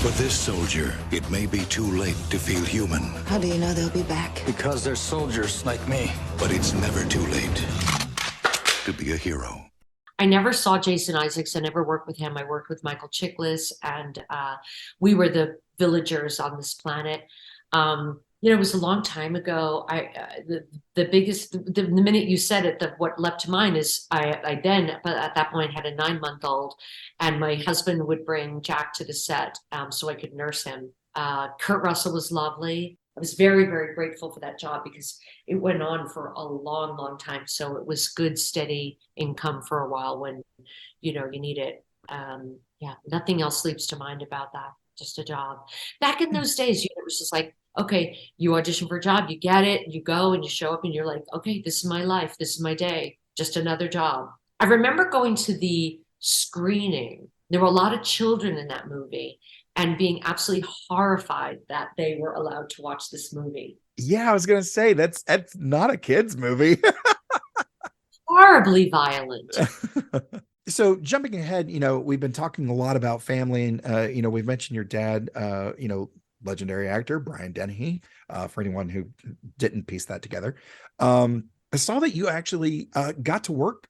For this soldier, it may be too late to feel human, How do you know they'll be back? Because they're soldiers like me. but it's never too late to be a hero. I never saw Jason Isaacs. I never worked with him. I worked with Michael Chiklis, and we were the villagers on this planet. It was a long time ago. The minute you said it, what leapt to mind is I then, but at that point, had a 9-month-old, and my husband would bring Jack to the set so I could nurse him. Kurt Russell was lovely. I was very, very grateful for that job because it went on for a long, long time. So it was good, steady income for a while when, you need it. Nothing else leaps to mind about that. Just a job. Back in those days, it was just like, okay, you audition for a job, you get it, you go and you show up and you're like, okay, this is my life. This is my day. Just another job. I remember going to the screening. There were a lot of children in that movie and being absolutely horrified that they were allowed to watch this movie. Yeah, I was gonna say that's not a kid's movie. Horribly violent. So jumping ahead, we've been talking a lot about family, and we've mentioned your dad, legendary actor Brian Dennehy. For anyone who didn't piece that together, I saw that you actually got to work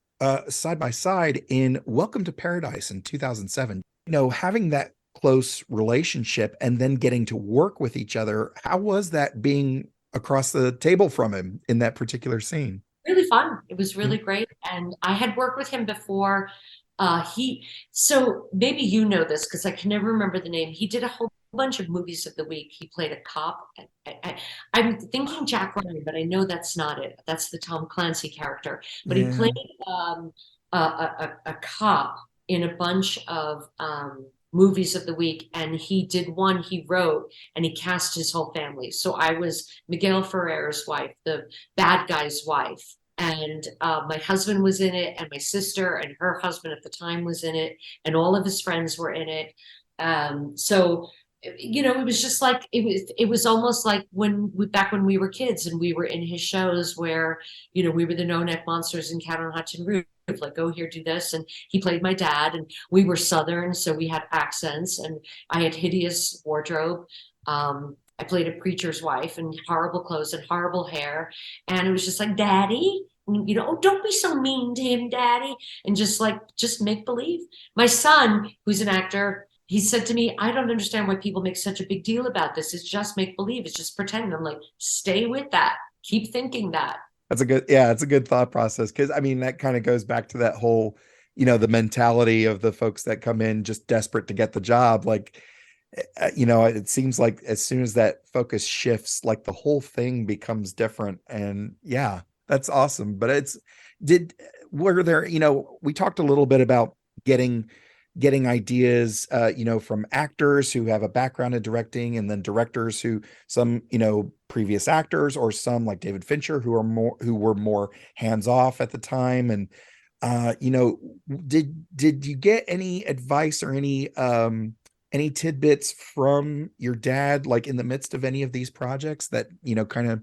side by side in Welcome to Paradise in 2007. Having that close relationship and then getting to work with each other, how was that being across the table from him in that particular scene? Really fun. It was really great. And I had worked with him before. So maybe you know this because I can never remember the name. He did a whole bunch of movies of the week. He played a cop. I'm thinking Jack Ryan, but I know that's not it. That's the Tom Clancy character. But he played a cop in a bunch of movies of the week, and he did one he wrote, and he cast his whole family. So I was Miguel Ferrer's wife, the bad guy's wife, and my husband was in it, and my sister and her husband at the time was in it, and all of his friends were in it. So it was just like it was almost like back when we were kids and we were in his shows where we were the no-neck monsters in Cat on Hot Tin Roof, like, go here, do this. And he played my dad, and we were Southern, so we had accents, and I had hideous wardrobe. I played a preacher's wife and horrible clothes and horrible hair, and it was just like, Daddy, oh, don't be so mean to him, Daddy, and just make believe. My son, who's an actor, he said to me, I don't understand why people make such a big deal about this. It's just make believe. It's just pretend. I'm like, stay with that. Keep thinking that. It's a good thought process. Cause I mean, that kind of goes back to that whole, the mentality of the folks that come in just desperate to get the job. Like, it seems like as soon as that focus shifts, like the whole thing becomes different. And yeah, that's awesome. But were there, we talked a little bit about getting ideas, from actors who have a background in directing, and then directors who some, previous actors, or some like David Fincher who were more hands off at the time. And, did you get any advice or any tidbits from your dad, like in the midst of any of these projects that, kind of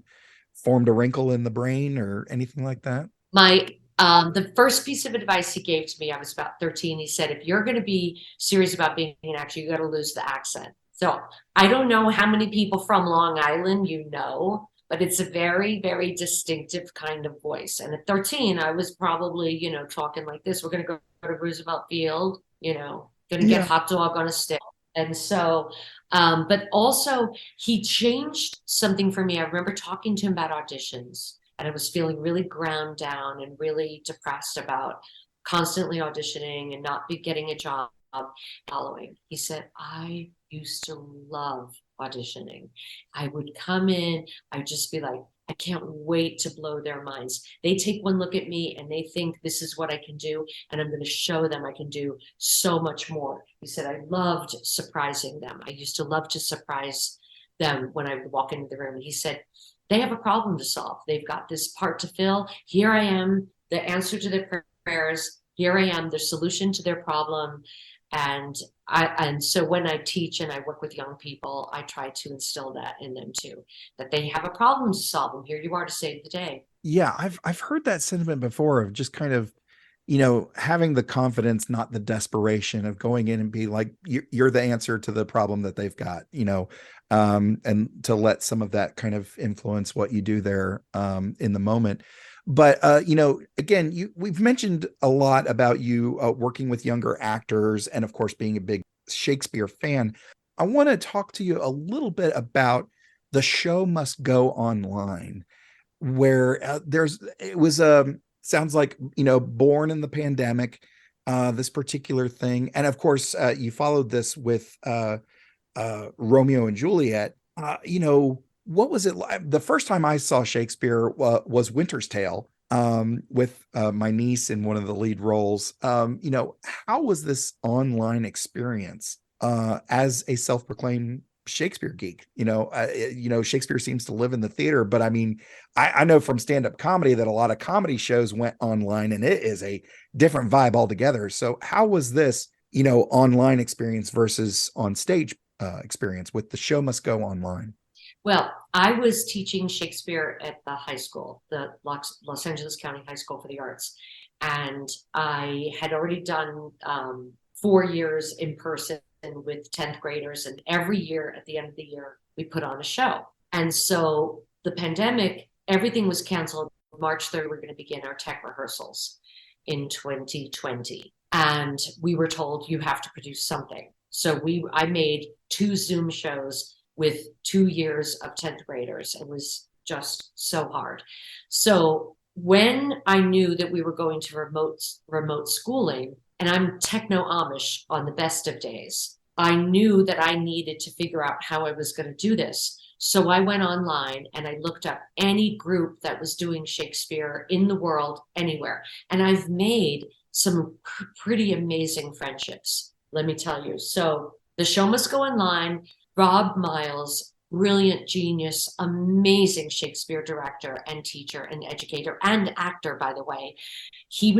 formed a wrinkle in the brain or anything like that? The first piece of advice he gave to me, I was about 13. He said, if you're going to be serious about being an actor, you got to lose the accent. So I don't know how many people from Long Island but it's a very, very distinctive kind of voice. And at 13, I was probably, talking like this. We're going to go to Roosevelt Field, gonna get hot dog on a stick. And so, but also he changed something for me. I remember talking to him about auditions, and I was feeling really ground down and really depressed about constantly auditioning and not be getting a job following. He said, I used to love auditioning. I would come in, I'd just be like, I can't wait to blow their minds. They take one look at me and they think this is what I can do, and I'm going to show them I can do so much more. He said, I loved surprising them. I used to love to surprise them when I would walk into the room. And he said, they have a problem to solve. They've got this part to fill. Here I am, the answer to their prayers. Here I am, the solution to their problem. And so when I teach and I work with young people, I try to instill that in them too, that they have a problem to solve, and here you are to save the day. Yeah, I've heard that sentiment before of just kind of, having the confidence, not the desperation of going in and be like, you're the answer to the problem that they've got, and to let some of that kind of influence what you do there in the moment. But again, we've mentioned a lot about you working with younger actors, and of course being a big Shakespeare fan. I want to talk to you a little bit about The Show Must Go Online, where it was sounds like born in the pandemic, this particular thing, and of course you followed this with Romeo and Juliet. What was it like? The first time I saw Shakespeare was Winter's Tale, with my niece in one of the lead roles. How was this online experience as a self-proclaimed Shakespeare geek? Shakespeare seems to live in the theater, but I mean, I know from stand-up comedy that a lot of comedy shows went online, and it is a different vibe altogether. So how was this, online experience versus on stage experience with The Show Must Go Online? Well, I was teaching Shakespeare at the high school, the Los Angeles County High School for the Arts. And I had already done 4 years in person with 10th graders. And every year at the end of the year, we put on a show. And so the pandemic, everything was canceled. March 3rd, we're going to begin our tech rehearsals in 2020. And we were told you have to produce something. So I made 2 Zoom shows with 2 years of 10th graders. It was just so hard. So when I knew that we were going to remote schooling, and I'm techno Amish on the best of days, I knew that I needed to figure out how I was going to do this. So I went online and I looked up any group that was doing Shakespeare in the world, anywhere. And I've made some pretty amazing friendships, let me tell you. So The Show Must Go Online. Rob Miles, brilliant genius, amazing Shakespeare director and teacher and educator and actor, by the way. He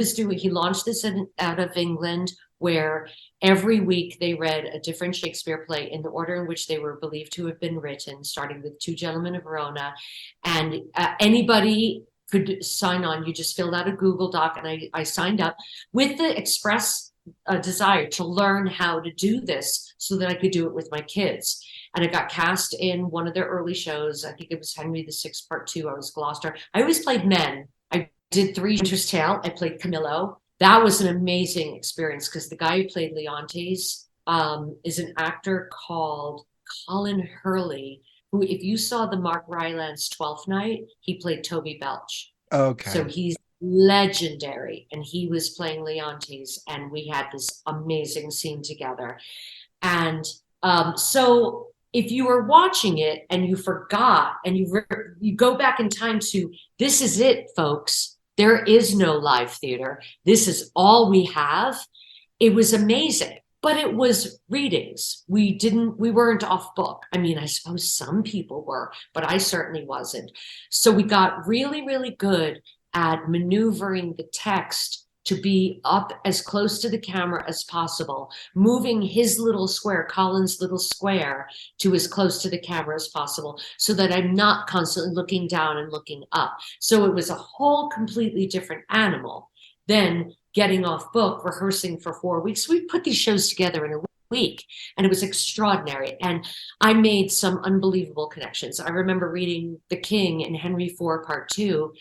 launched this out of England, where every week they read a different Shakespeare play in the order in which they were believed to have been written, starting with Two Gentlemen of Verona. And anybody could sign on. You just filled out a Google Doc, and I signed up with the express desire to learn how to do this so that I could do it with my kids. And I got cast in one of their early shows. I think it was Henry VI Part 2. I was Gloucester. I always played men. I did 3 Winter's Tale. I played Camillo. That was an amazing experience because the guy who played Leontes is an actor called Colin Hurley, who, if you saw the Mark Rylance 12th Night, he played Toby Belch. Okay. So he's legendary, and he was playing Leontes, and we had this amazing scene together. And so if you were watching it and you forgot, and you go back in time to, this is it, folks. There is no live theater. This is all we have. It was amazing, but it was readings. We weren't off book. I mean, I suppose some people were, but I certainly wasn't. So we got really, really good at maneuvering the text to be up as close to the camera as possible, moving his little square, Colin's little square, to as close to the camera as possible, so that I'm not constantly looking down and looking up. So it was a whole completely different animal than getting off book, rehearsing for 4 weeks. We put these shows together in a week, and it was extraordinary. And I made some unbelievable connections. I remember reading The King in Henry IV Part 2,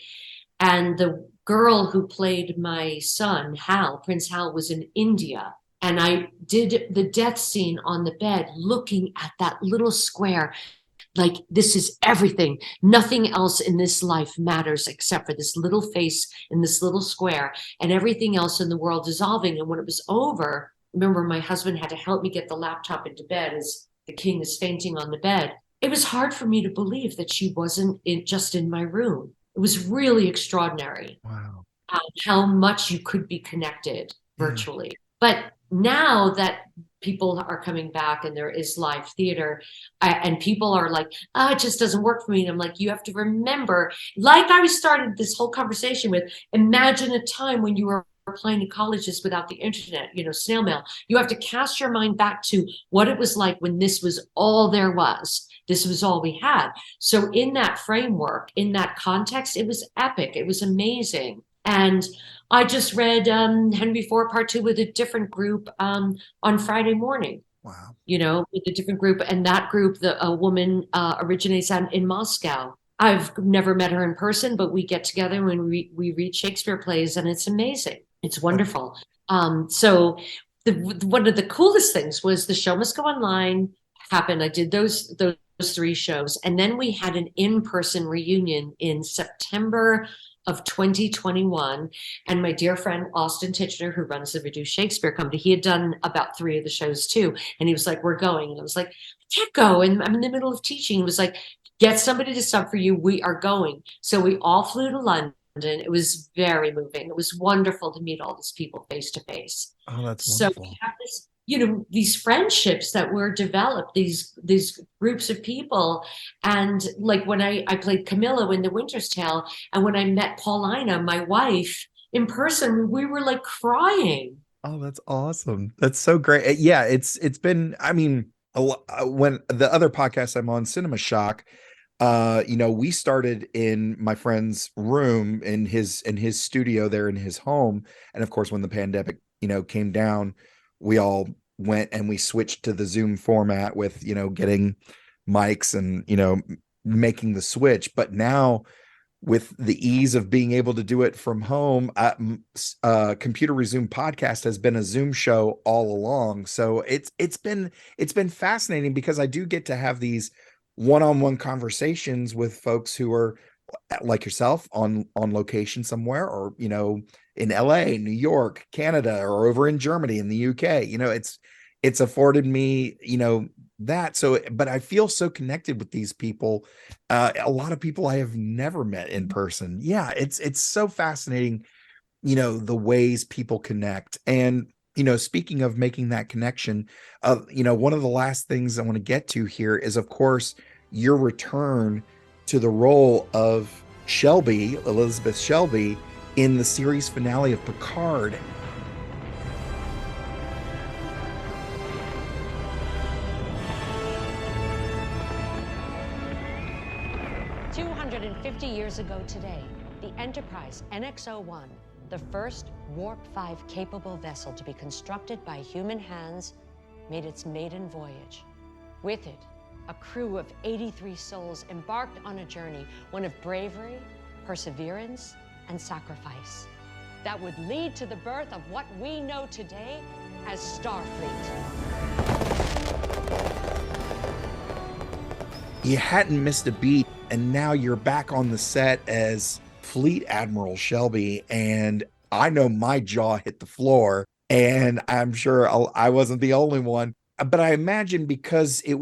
And the girl who played my son, Hal, Prince Hal, was in India. And I did the death scene on the bed, looking at that little square. Like, this is everything. Nothing else in this life matters except for this little face in this little square, and everything else in the world dissolving. And when it was over, remember, my husband had to help me get the laptop into bed as the king is fainting on the bed. It was hard for me to believe that she wasn't just in my room. It was really extraordinary. Wow. How much you could be connected virtually. But now that people are coming back and there is live theater, and people are like, it just doesn't work for me. And I'm like, you have to remember, like I started this whole conversation with, imagine a time when you were applying to colleges without the internet, snail mail. You have to cast your mind back to what it was like when this was all there was. This was all we had. So in that framework, in that context, it was epic. It was amazing. And I just read Henry IV Part 2 with a different group on Friday morning. Wow. With a different group. And that group, a woman originates in Moscow. I've never met her in person, but we get together when we read Shakespeare plays, and it's amazing. It's wonderful. So one of the coolest things was the show must go online happened. I did those 3 shows. And then we had an in-person reunion in September of 2021. And my dear friend, Austin Titchener, who runs the Reduced Shakespeare Company, he had done about 3 of the shows too. And he was like, we're going. And I was like, I can't go. And I'm in the middle of teaching. He was like, get somebody to sub for you. We are going. So we all flew to London. It was very moving. It was wonderful to meet all these people face to face. Oh, that's wonderful. So we have this, these friendships that were developed, these groups of people. And like when I played Camilla in The Winter's Tale, and when I met Paulina, my wife, in person, we were like crying. Oh, that's awesome. That's so great. Yeah, it's been, I mean, when the other podcast I'm on, Cinema Shock, we started in my friend's room in his studio there in his home. And of course, when the pandemic, came down, we all went and we switched to the Zoom format with, getting mics and, making the switch. But now with the ease of being able to do it from home, Computer Resume podcast has been a Zoom show all along. So it's been fascinating because I do get to have these one-on-one conversations with folks who are like yourself on location somewhere, or in LA, New York, Canada, or over in Germany, in the UK. It's afforded me that. So, but I feel so connected with these people, a lot of people I have never met in person. Yeah, it's so fascinating, the ways people connect. And speaking of making that connection, one of the last things I want to get to here is, of course, your return to the role of Shelby, Elizabeth Shelby, in the series finale of Picard. Years ago today, the Enterprise NX-01, the first Warp-5 capable vessel to be constructed by human hands, made its maiden voyage. With it, a crew of 83 souls embarked on a journey, one of bravery, perseverance, and sacrifice, that would lead to the birth of what we know today as Starfleet. You hadn't missed a beat, and now you're back on the set as Fleet Admiral Shelby, and I know my jaw hit the floor, and I'm sure I wasn't the only one. But I imagine because it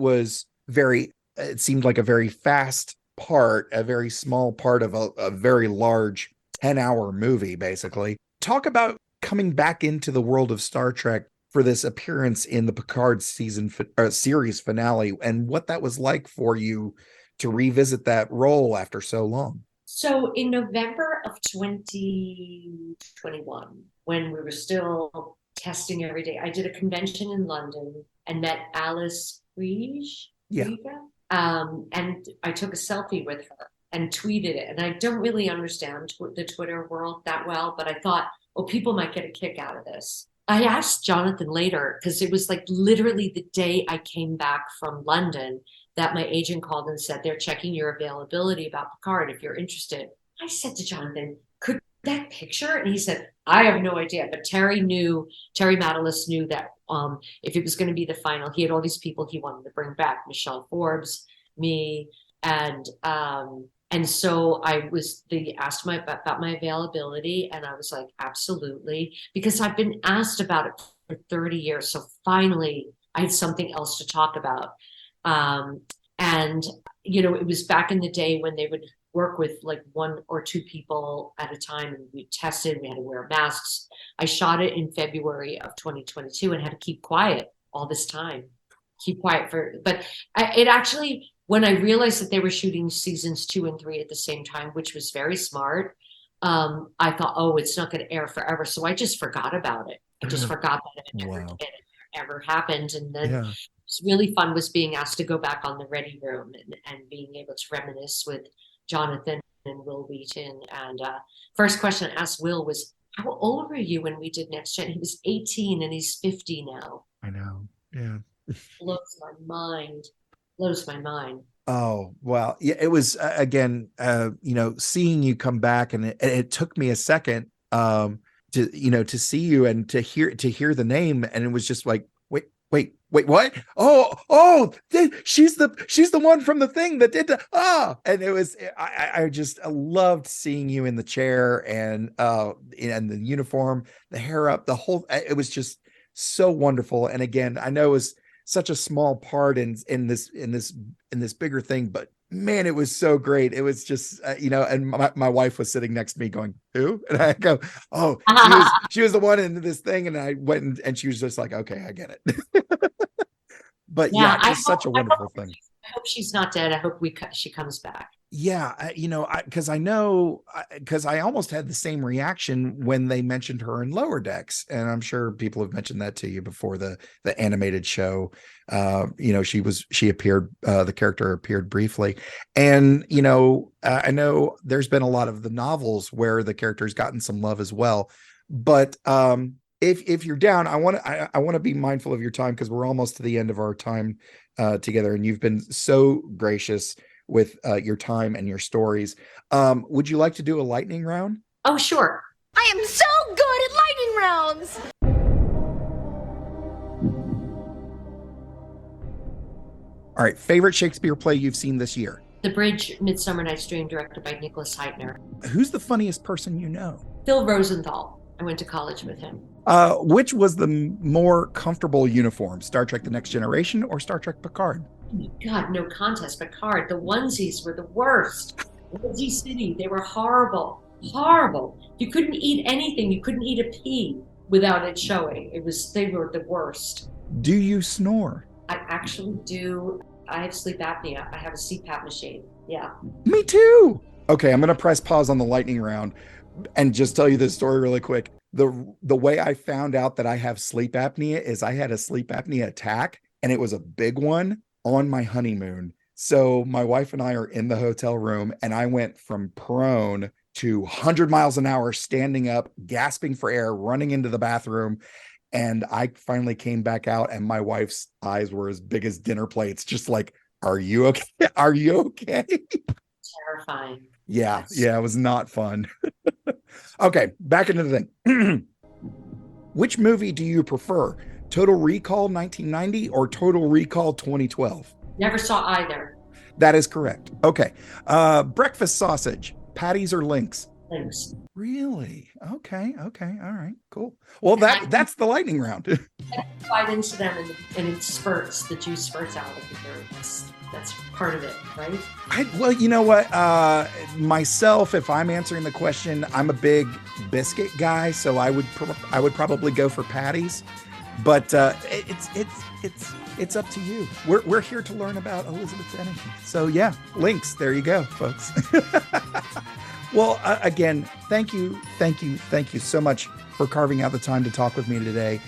seemed like a very fast part, a very small part of a very large 10-hour movie, basically. Talk about coming back into the world of Star Trek for this appearance in the Picard series finale, and what that was like for you to revisit that role after so long. So in November of 2021, when we were still testing every day, I did a convention in London and met Alice Riege. Yeah. And I took a selfie with her and tweeted it. And I don't really understand the Twitter world that well, but I thought, well, people might get a kick out of this. I asked Jonathan later, because it was like literally the day I came back from London, that my agent called and said, they're checking your availability about Picard if you're interested. I said to Jonathan, that picture? And he said, I have no idea. But Terry Matalis knew that if it was going to be the final, he had all these people he wanted to bring back, Michelle Forbes, me, and so they asked about my availability, and I was like, absolutely, because I've been asked about it for 30 years. So finally I had something else to talk about. And, it was back in the day when they would work with like 1 or 2 people at a time, and we tested, we had to wear masks. I shot it in February of 2022 and had to keep quiet all this time. But it actually, when I realized that they were shooting seasons 2 and 3 at the same time, which was very smart, I thought, oh, it's not going to air forever. So I just forgot about it. I just forgot that it ever happened. And then what's really fun was being asked to go back on the ready room and being able to reminisce with Jonathan and Will Wheaton. And first question I asked Will was, how old were you when we did Next Gen? He was 18 and he's 50 now. I know. Yeah. Blows my mind. Oh, well, yeah, it was again, seeing you come back, and it took me a second to see you and to hear the name, and it was just like, wait, what? Oh, she's the one from the thing that did and it was, I just loved seeing you in the chair, and the uniform, the hair up, the whole, it was just so wonderful. And again, I know it was such a small part in this bigger thing, but man, it was so great. It was just, and my wife was sitting next to me going, who? And I go, oh, she was the one in this thing. And I went and she was just like, okay, I get it. But just such a wonderful thing. I hope she's not dead. I hope she comes back. Yeah, because I almost had the same reaction when they mentioned her in Lower Decks, and I'm sure people have mentioned that to you before, the animated show. She appeared, the character appeared briefly, and I know there's been a lot of the novels where the character's gotten some love as well, but if you're down, I want to be mindful of your time, because we're almost to the end of our time together, and you've been so gracious with your time and your stories. Would you like to do a lightning round? Oh, sure. I am so good at lightning rounds. All right. Favorite Shakespeare play you've seen this year? The Bridge, Midsummer Night's Dream, directed by Nicholas Heitner. Who's the funniest person you know? Phil Rosenthal. I went to college with him. Which was the more comfortable uniform, Star Trek The Next Generation or Star Trek Picard? Oh my God, no contest. Picard, the onesies were the worst. Onesie City, they were horrible. Horrible. You couldn't eat anything. You couldn't eat a pea without it showing. They were the worst. Do you snore? I actually do. I have sleep apnea. I have a CPAP machine. Yeah. Me too. Okay, I'm going to press pause on the lightning round and just tell you this story really quick. The way I found out that I have sleep apnea is I had a sleep apnea attack, and it was a big one on my honeymoon. So my wife and I are in the hotel room, and I went from prone to 100 miles an hour, standing up, gasping for air, running into the bathroom. And I finally came back out, and my wife's eyes were as big as dinner plates. Just like, are you okay? Are you okay? Terrifying. Yeah. Yeah. It was not fun. Okay. Back into the thing. Which movie do you prefer? Total Recall 1990 or Total Recall 2012? Never saw either. That is correct. Okay. Breakfast sausage, Patties or Lynx? Lynx. Really? Okay. Okay. All right. Cool. Well, that's the lightning round. I bite into them and it spurts. The juice spurts out of the dirt. That's part of it, right? Well, you know what? Myself, if I'm answering the question, I'm a big biscuit guy, so I would probably go for Patties. But it's up to you. We're here to learn about Elizabeth Dennehy. So yeah, Lynx. There you go, folks. Well, again, thank you so much for carving out the time to talk with me today.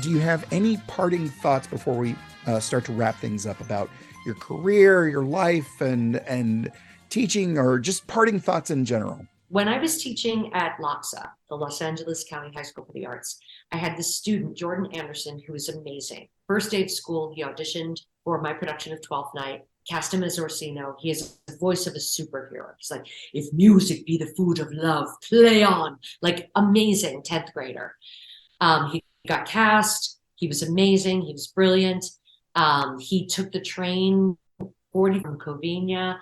Do you have any parting thoughts before we start to wrap things up about your career, your life, and teaching, or just parting thoughts in general? When I was teaching at LACSA, the Los Angeles County High School for the Arts, I had this student, Jordan Anderson, who was amazing. First day of school, he auditioned for my production of 12th Night. cast him as Orsino. He has the voice of a superhero. He's like, if music be the food of love, play on. Like, amazing 10th grader. He got cast. He was amazing. He was brilliant. He took the train 40 from Covina.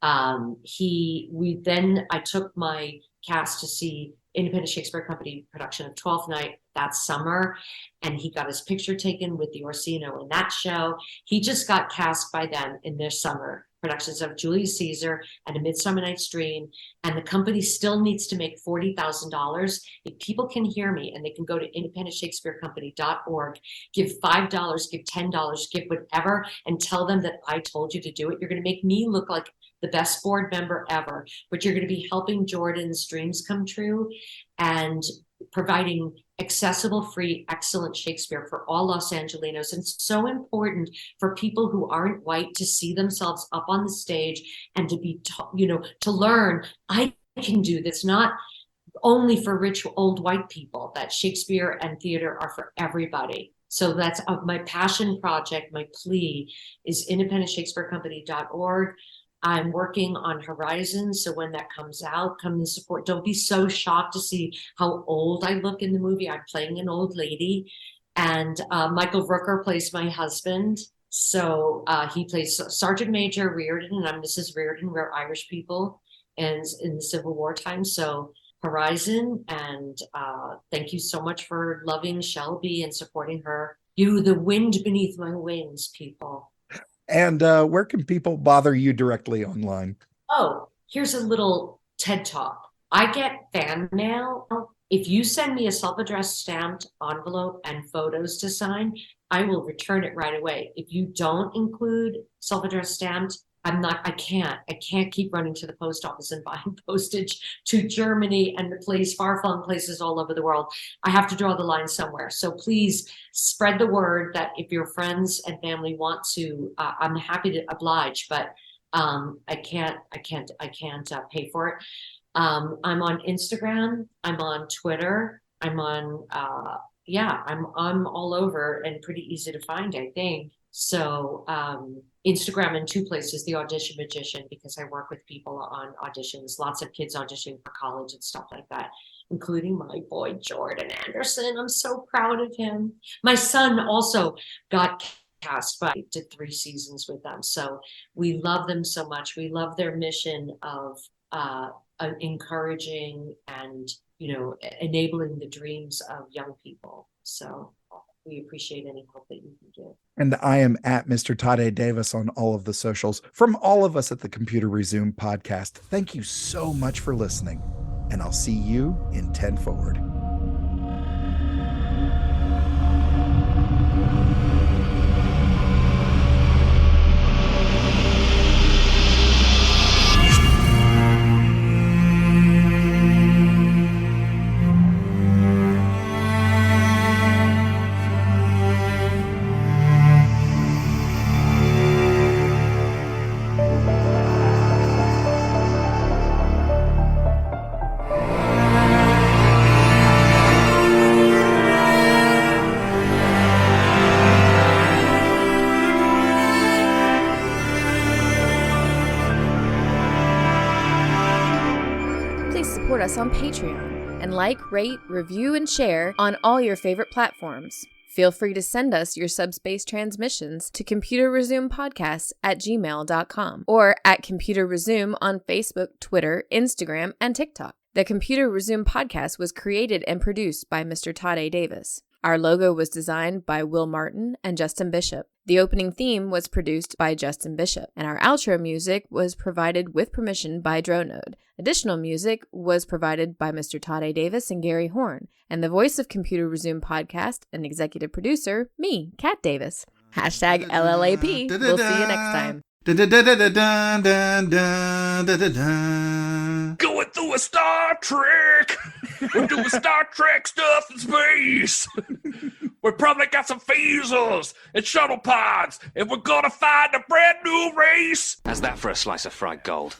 I took my cast to see Independent Shakespeare Company production of Twelfth Night that summer, and he got his picture taken with the Orsino in that show. He just got cast by them in their summer productions of Julius Caesar and A Midsummer Night's Dream, and the company still needs to make $40,000. If people can hear me and they can go to independentshakespearecompany.org, give $5, give $10, give whatever, and tell them that I told you to do it, you're going to make me look like the best board member ever, but you're going to be helping Jordan's dreams come true and providing accessible, free, excellent Shakespeare for all Los Angelenos. And it's so important for people who aren't white to see themselves up on the stage and to be, to learn, I can do this, not only for rich old white people, that Shakespeare and theater are for everybody. So that's my passion project. My plea is independentshakespearecompany.org. I'm working on Horizon, so when that comes out, come and support. Don't be so shocked to see how old I look in the movie. I'm playing an old lady, and Michael Rooker plays my husband. So he plays Sergeant Major Reardon, and I'm Mrs. Reardon. We're Irish people, and in the Civil War time. So Horizon, and thank you so much for loving Shelby and supporting her. You, the wind beneath my wings, people. And where can people bother you directly online? Oh, here's a little TED Talk. I get fan mail. If you send me a self-addressed stamped envelope and photos to sign, I will return it right away. If you don't include self-addressed stamped, I can't keep running to the post office and buying postage to Germany and the far-flung places all over the world. I have to draw the line somewhere. So please spread the word that if your friends and family want to, I'm happy to oblige, but I can't pay for it. I'm on Instagram. I'm on Twitter. I'm on, I'm all over and pretty easy to find, I think. So Instagram in two places, The Audition Magician, because I work with people on auditions, lots of kids auditioning for college and stuff like that, including my boy, Jordan Anderson. I'm so proud of him. My son also got cast, but I did 3 seasons with them. So we love them so much. We love their mission of encouraging and, enabling the dreams of young people. So we appreciate any help that you can give. And I am at Mr. Todd A. Davis on all of the socials. From all of us at the Computer Resume podcast, thank you so much for listening. And I'll see you in 10 Forward. Support us on Patreon and like, rate, review, and share on all your favorite platforms. Feel free to send us your subspace transmissions to computerresumepodcast@gmail.com or at Computer Resume on Facebook, Twitter, Instagram, and TikTok. The Computer Resume podcast was created and produced by Mr. Todd A. Davis. Our logo was designed by Will Martin and Justin Bishop. The opening theme was produced by Justin Bishop, and our outro music was provided with permission by Dronode. Additional music was provided by Mr. Todd A. Davis and Gary Horn, and the voice of Computer Resume podcast and executive producer, me, Kat Davis. # LLAP. We'll see you next time. Going through a Star Trek. We're doing Star Trek stuff in space. We probably got some phasers and shuttle pods, and we're gonna find a brand new race. How's that for a slice of fried gold?